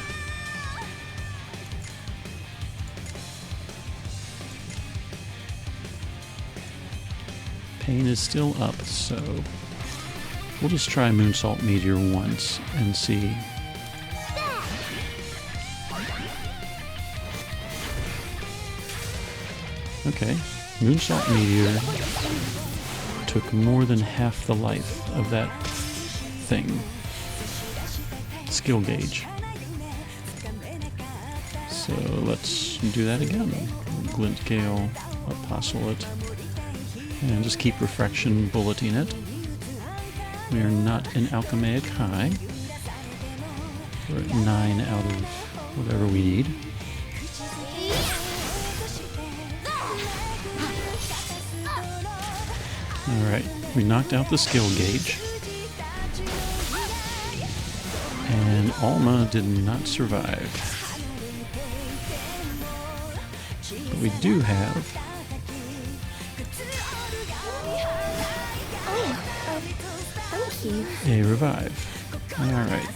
Pain is still up, so we'll just try Moonsalt Meteor once and see. Okay, Moonsalt Meteor took more than half the life of that thing. Skill gauge. So let's do that again. Glint Gale, Apostle it, and just keep Refraction Bulleting it. We are not in alchemaic high. We're at 9 out of whatever we need. Alright, we knocked out the skill gauge. And Alma did not survive. But we do have... Thank you. a revive. Alright.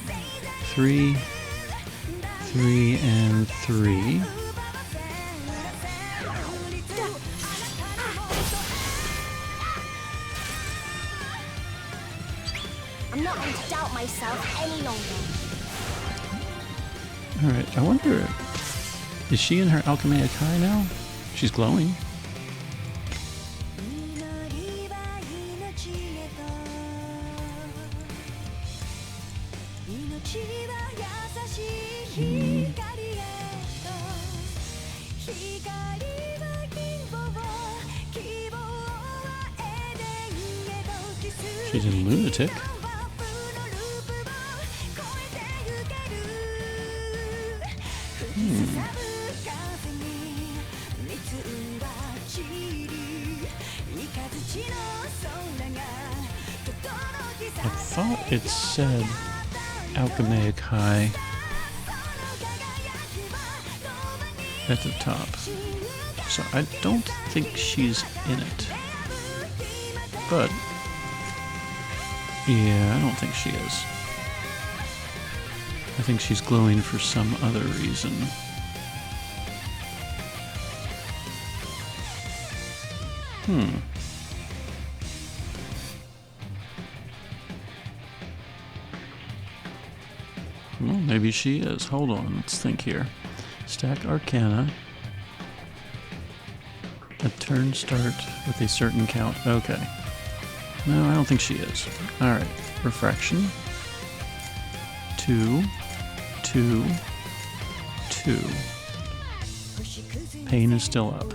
3, 3, and 3. I'm not going to doubt myself any longer. Alright, I wonder... Is she in her alchemaic high now? She's glowing. She's in Lunatic. I thought it said alchemaic high at the top. So I don't think she's in it. But yeah, I don't think she is. I think she's glowing for some other reason. Well, maybe she is. Hold on, let's think here. Stack Arcana. A turn start with a certain count. Okay. No, I don't think she is. Alright. Refraction. 2, 2, 2. Pain is still up.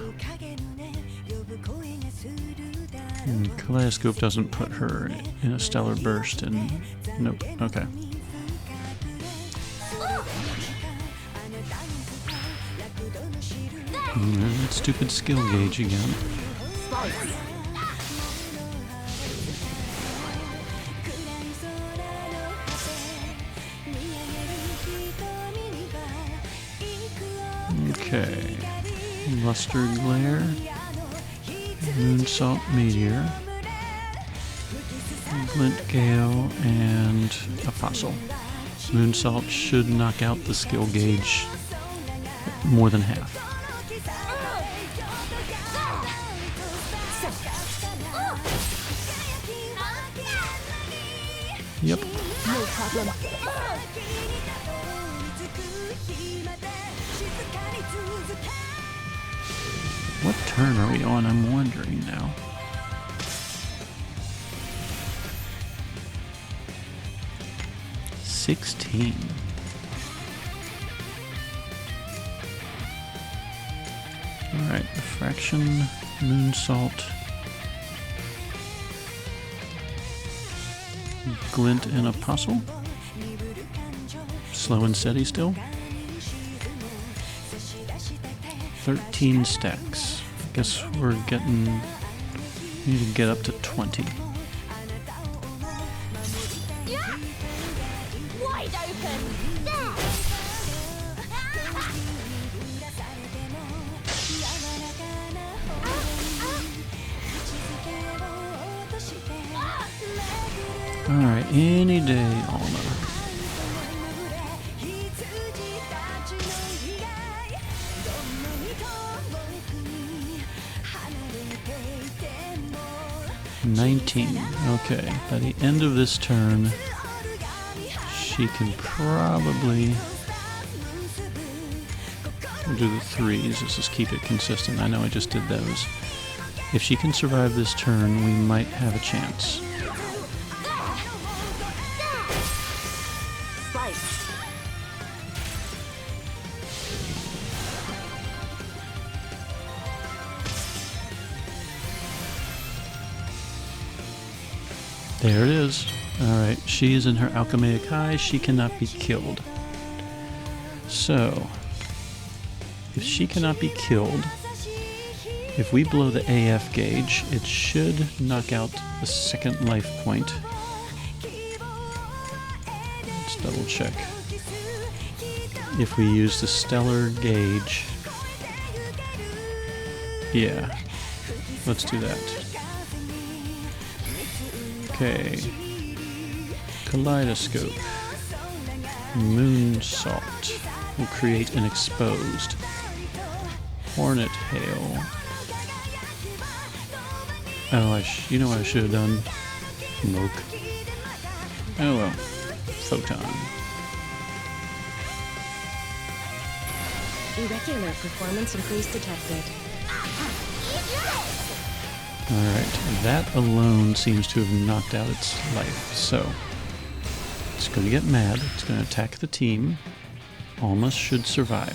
And Kaleidoscope doesn't put her in a stellar burst, and nope. Okay. That stupid skill gauge again. Okay. Luster Glare. Moonsault Meteor. Glint Gale and Apostle. Moonsault should knock out the skill gauge more than half. Yep. No problem. What turn are we on? I'm wondering now. $16. Alright, Refraction, Moonsault, Glint, and Apostle. Slow and steady still. 13 stacks. I guess we're getting... We need to get up to 20. Wide open. There. Alright, any day, Alma. $19. Okay, by the end of this turn, she can probably... We'll do the 3s, let's just keep it consistent. I know I just did those. If she can survive this turn, we might have a chance. There it is. Alright, she is in her Alchemaic High. She cannot be killed. So, if she cannot be killed, if we blow the AF gauge, it should knock out the second life point. Let's double check. If we use the stellar gauge, yeah, let's do that. Okay, Kaleidoscope, Moonsault will create an exposed. Hornet Hail. Oh, you know what I should have done? Moke. Oh well, Photon. Irregular performance increase detected. Alright, that alone seems to have knocked out its life, so it's going to get mad, it's going to attack the team. Alma should survive.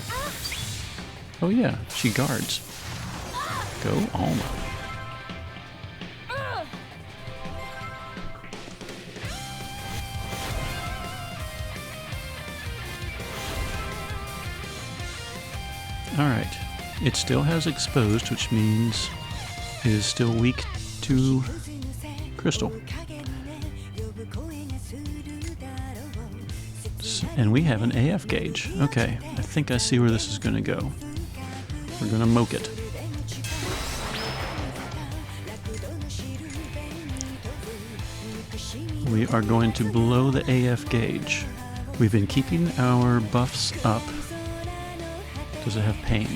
Oh yeah, she guards. Go Alma. Alright, it still has exposed, which means it is still weak to crystal. And we have an AF gauge. Okay, I think I see where this is going to go. We're going to moke it. We are going to blow the AF gauge. We've been keeping our buffs up. Does it have pain?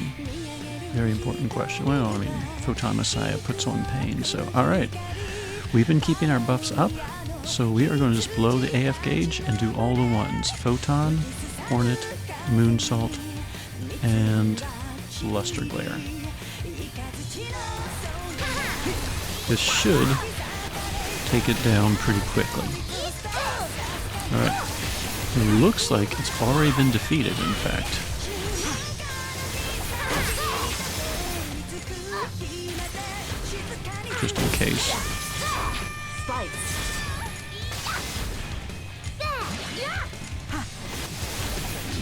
Very important question. Well, I mean, Photon Messiah puts on pain, so alright. We've been keeping our buffs up, so we are going to just blow the AF gauge and do all the ones. Photon, Hornet, Moonsault, and Luster Glare. This should take it down pretty quickly. Alright. It looks like it's already been defeated, in fact. Just in case.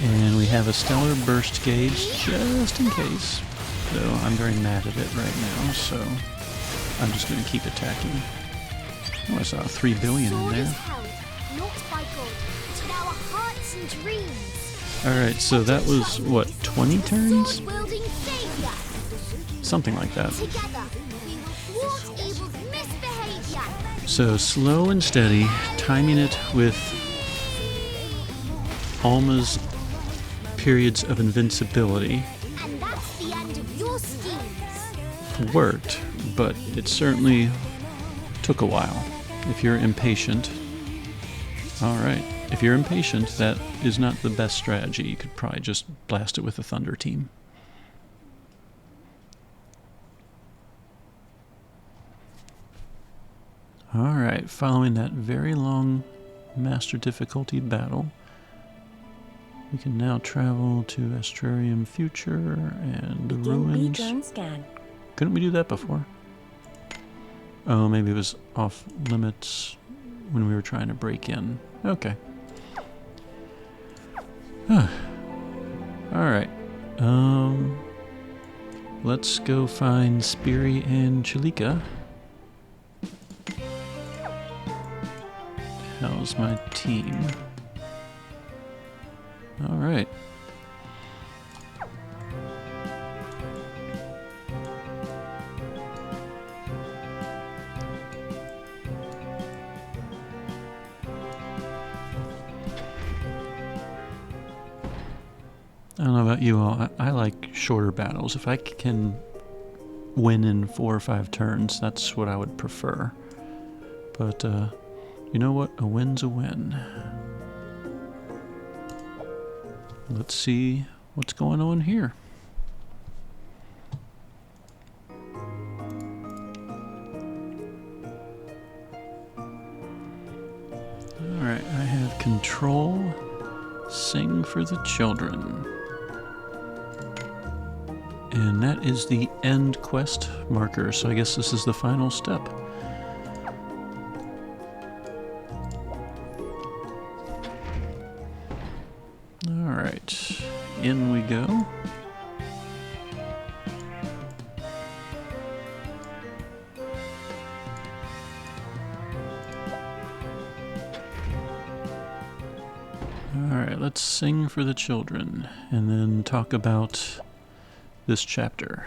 And we have a Stellar Burst gauge, just in case. Though I'm very mad at it right now, so I'm just going to keep attacking. Oh, I saw 3 billion in there. Alright, so that was, what, 20 turns? Something like that. So slow and steady, timing it with Alma's periods of invincibility. And that's the end of your schemes. Worked, but it certainly took a while. If you're impatient, alright. If you're impatient, that is not the best strategy. You could probably just blast it with a Thunder Team. Alright, following that very long Master Difficulty battle, we can now travel to Astrarium Future and the Ruins. Couldn't we do that before? Oh, maybe it was off limits when we were trying to break in. Okay. Alright. Let's go find Spiri and Chelika. How's my team? Alright. I don't know about you all. I like shorter battles. If I can win in 4 or 5 turns, that's what I would prefer. But, you know what? A win's a win. Let's see what's going on here. Alright, I have control. Sing for the children. And that is the end quest marker, so I guess this is the final step. Alright, in we go. Alright, let's sing for the children and then talk about this chapter.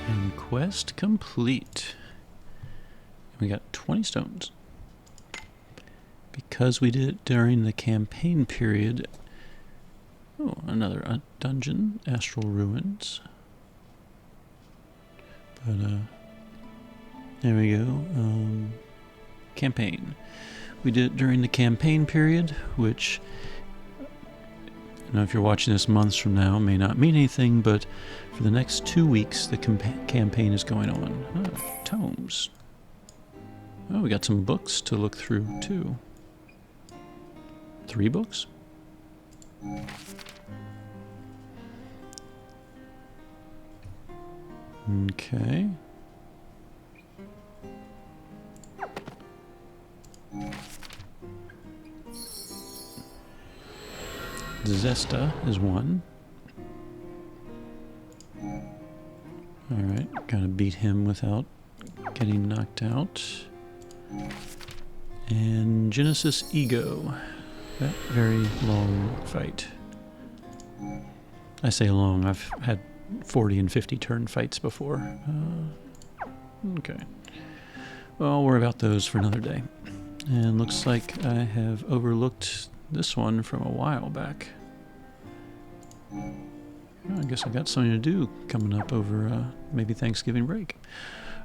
And quest complete. We got 20 stones. Because we did it during the campaign period. Oh, another dungeon, Astral Ruins. But, there we go. Campaign. We did it during the campaign period, which, I don't know if you're watching this months from now, may not mean anything, but for the next 2 weeks, the campaign is going on. Oh, tomes. Oh, we got some books to look through, too. 3 books? Okay. Zesta is 1. Alright, gotta beat him without getting knocked out. And Genesis Ego. That very long fight. I say long, I've had 40 and 50 turn fights before. Okay. Well, I'll worry about those for another day. And looks like I have overlooked this one from a while back. Well, I guess I got something to do coming up over maybe Thanksgiving break.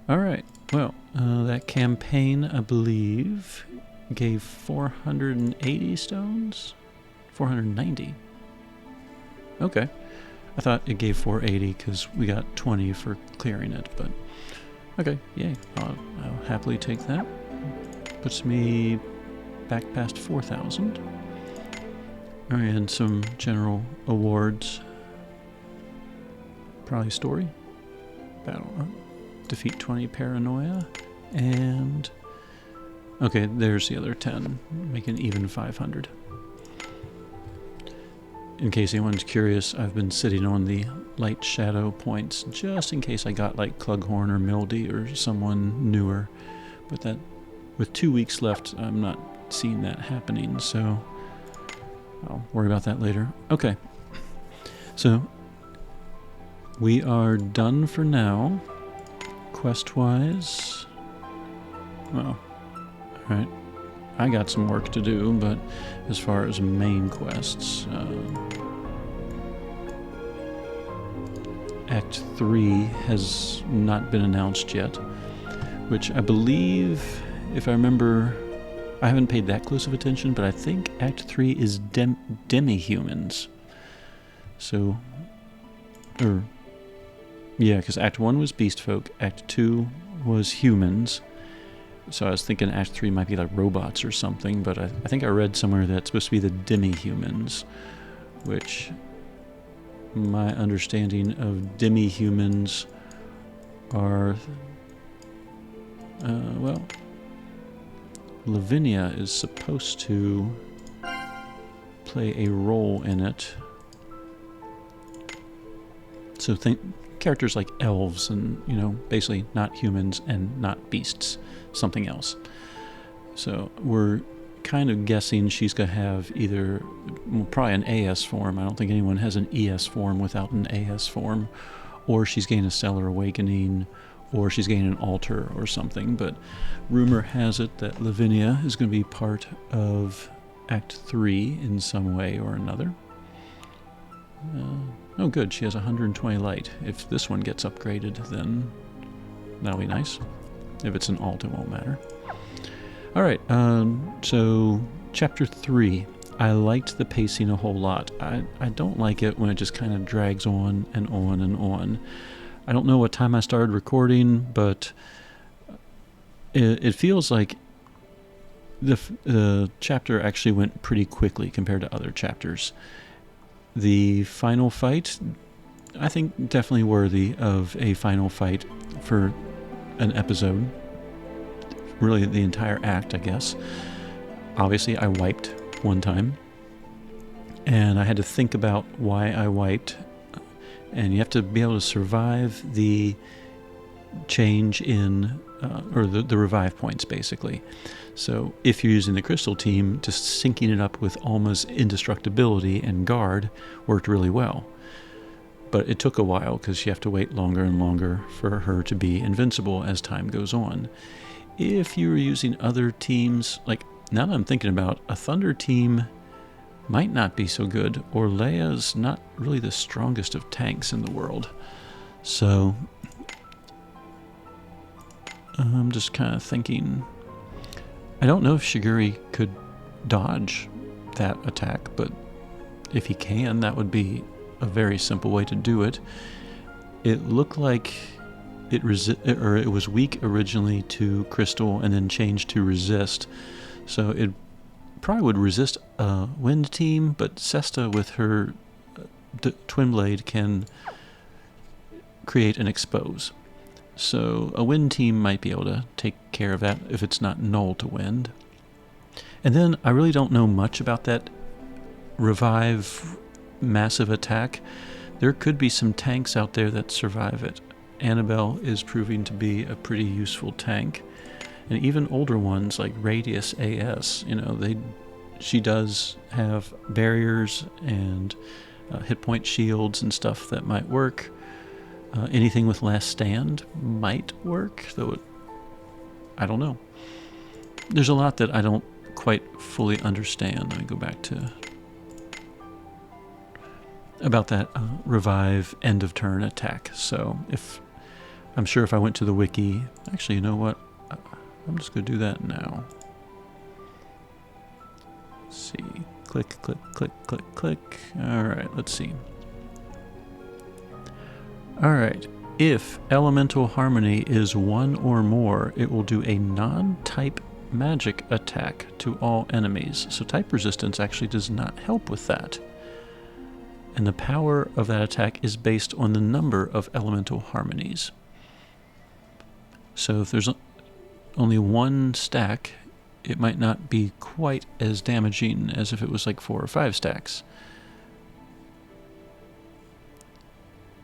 Alright, well, that campaign, I believe, gave 480 stones? 490. Okay. I thought it gave 480 because we got 20 for clearing it, but okay, yay. I'll happily take that. Puts me back past 4,000. Alright, and some general awards. Probably story. Battle. Defeat 20 Paranoia. And okay, there's the other 10. Making even 500. In case anyone's curious, I've been sitting on the light shadow points just in case I got like Clughorn or Mildy or someone newer. But that, with 2 weeks left, I'm not seeing that happening, so I'll worry about that later. Okay, so we are done for now, quest-wise. Well, alright, I got some work to do, but as far as main quests, Act 3 has not been announced yet, which I believe, if I remember, I haven't paid that close of attention, but I think Act 3 is demi-humans. So, yeah, because Act 1 was beast folk, Act 2 was humans. So I was thinking Act 3 might be like robots or something, but I think I read somewhere that it's supposed to be the demi-humans, which my understanding of demi-humans are, well, Lavinia is supposed to play a role in it. So think characters like elves and, you know, basically not humans and not beasts, something else. So we're kind of guessing she's going to have either, well, probably an AS form. I don't think anyone has an ES form without an AS form. Or she's gaining a Stellar Awakening, or she's gaining an altar or something. But rumor has it that Lavinia is going to be part of Act 3 in some way or another. Oh good, she has 120 light. If this one gets upgraded, then that'll be nice. If it's an alt, it won't matter. Alright, so Chapter 3. I liked the pacing a whole lot. I don't like it when it just kind of drags on and on and on. I don't know what time I started recording, but it feels like the chapter actually went pretty quickly compared to other chapters. The final fight, I think, definitely worthy of a final fight for an episode. Really, the entire act, I guess. Obviously, I wiped one time, and I had to think about why I wiped. And you have to be able to survive the change in, or the revive points, basically. So if you're using the crystal team, just syncing it up with Alma's indestructibility and guard worked really well. But it took a while because you have to wait longer and longer for her to be invincible as time goes on. If you were using other teams, like now that I'm thinking about, a Thunder team might not be so good, or Leia's not really the strongest of tanks in the world. So I'm just kind of thinking, I don't know if Shiguri could dodge that attack, but if he can, that would be a very simple way to do it. It looked like it was weak originally to crystal and then changed to resist, so it probably would resist a wind team, but Sesta with her twin blade can create an expose. So a wind team might be able to take care of that if it's not null to wind. And then I really don't know much about that revive massive attack, there could be some tanks out there that survive it. Annabelle is proving to be a pretty useful tank. And even older ones like Radius AS, she does have barriers and hit point shields and stuff that might work. Anything with last stand might work, though I don't know. There's a lot that I don't quite fully understand. Let me go back to about that revive end of turn attack. So I'm sure if I went to the wiki, actually, you know what? I'm just going to do that now. Let's see. Click, click, click, click, click. All right, let's see. All right. If Elemental Harmony is 1 or more, it will do a non-type magic attack to all enemies. So type resistance actually does not help with that. And the power of that attack is based on the number of Elemental Harmonies. So if there's only one stack, it might not be quite as damaging as if it was like 4 or 5 stacks.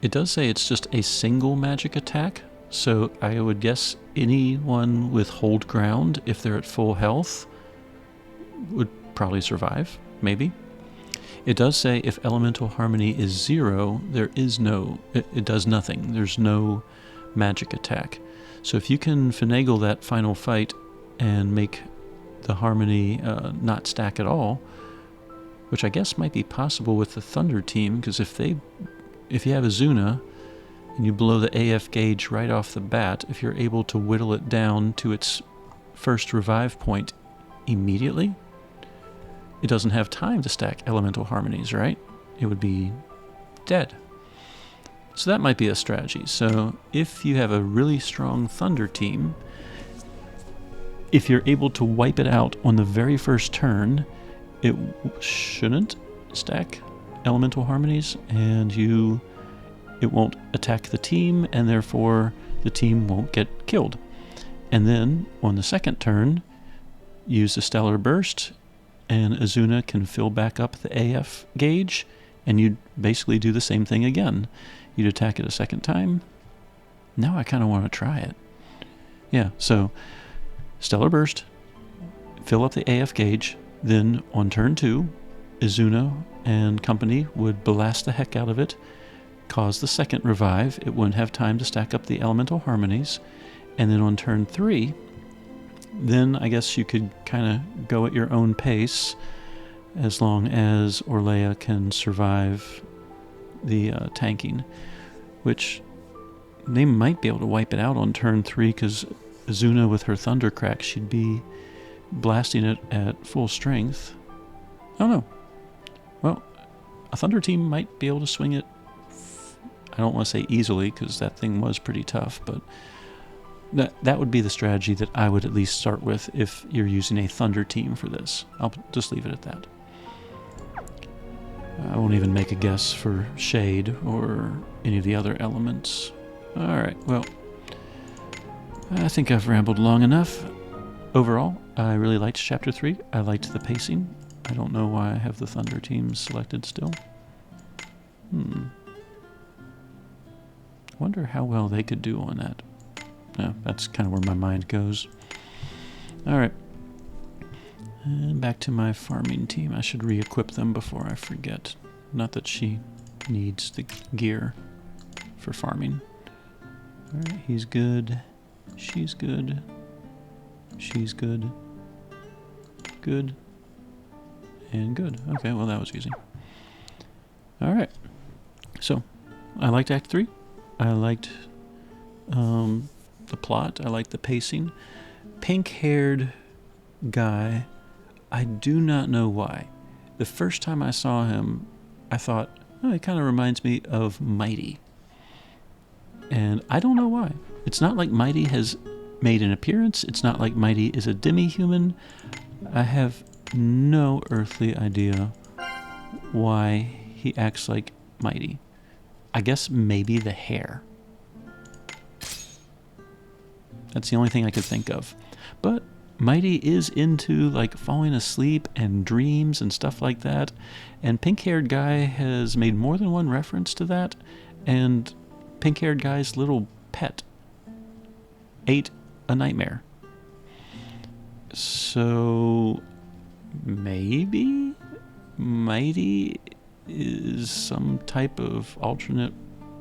It does say it's just a single magic attack, so I would guess anyone with hold ground, if they're at full health, would probably survive, maybe. It does say if Elemental Harmony is 0, it does nothing. There's no magic attack. So if you can finagle that final fight and make the Harmony not stack at all, which I guess might be possible with the Thunder team, because if you have Azuna and you blow the AF gauge right off the bat, if you're able to whittle it down to its first revive point immediately, it doesn't have time to stack Elemental Harmonies, right? It would be dead. So that might be a strategy. So if you have a really strong Thunder team, if you're able to wipe it out on the very first turn, it shouldn't stack Elemental Harmonies, and it won't attack the team, and therefore the team won't get killed. And then on the second turn, use the Stellar Burst, and Azuna can fill back up the AF gauge, and you basically do the same thing again. You'd attack it a second time. Now I kind of want to try it. Yeah, so Stellar Burst, fill up the AF gauge, then on turn 2, Azuna and company would blast the heck out of it, cause the second revive. It wouldn't have time to stack up the Elemental Harmonies. And then on turn 3, then I guess you could kind of go at your own pace as long as Orlea can survive the tanking, which they might be able to wipe it out on turn 3 because Azuna with her Thundercrack, she'd be blasting it at full strength. I don't know. Well, a Thunder team might be able to swing it, I don't want to say easily because that thing was pretty tough, but that would be the strategy that I would at least start with if you're using a Thunder team for this. I'll just leave it at that. I won't even make a guess for Shade or any of the other elements. Alright, well, I think I've rambled long enough. Overall, I really liked Chapter 3. I liked the pacing. I don't know why I have the Thunder team selected still. Wonder how well they could do on that. Yeah, that's kind of where my mind goes. Alright. And back to my farming team. I should re-equip them before I forget. Not that she needs the gear for farming. Alright, he's good. She's good. She's good. Good. And good. Okay, well that was easy. Alright. So, I liked Act 3. I liked the plot. I liked the pacing. Pink-haired guy, I do not know why. The first time I saw him, I thought, oh, he kind of reminds me of Mighty. And I don't know why. It's not like Mighty has made an appearance. It's not like Mighty is a demi-human. I have no earthly idea why he acts like Mighty. I guess maybe the hair. That's the only thing I could think of. But Mighty is into like falling asleep and dreams and stuff like that, and pink-haired guy has made more than one reference to that, and pink-haired guy's little pet ate a nightmare. So maybe Mighty is some type of alternate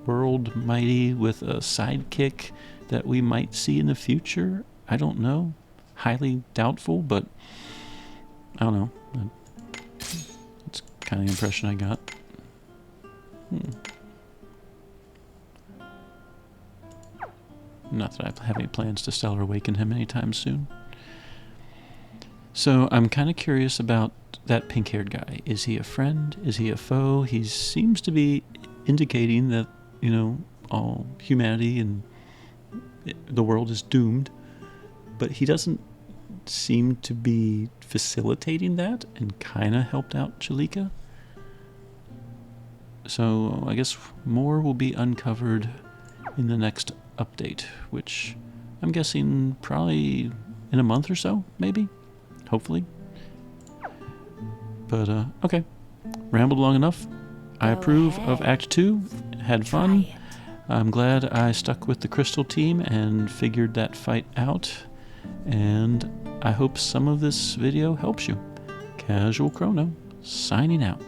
world Mighty with a sidekick that we might see in the future. I don't know. Highly doubtful, but I don't know. That's kind of the impression I got. Not that I have any plans to Stellar Awaken him anytime soon. So I'm kind of curious about that pink-haired guy. Is he a friend? Is he a foe? He seems to be indicating that, you know, all humanity and the world is doomed, but he doesn't seem to be facilitating that and kind of helped out Chelika. So I guess more will be uncovered in the next update, which I'm guessing probably in a month or so, maybe, hopefully. But okay, rambled long enough. I approve of Act 2, had fun. I'm glad I stuck with the Crystal team and figured that fight out, and I hope some of this video helps you. Casual Crono, signing out.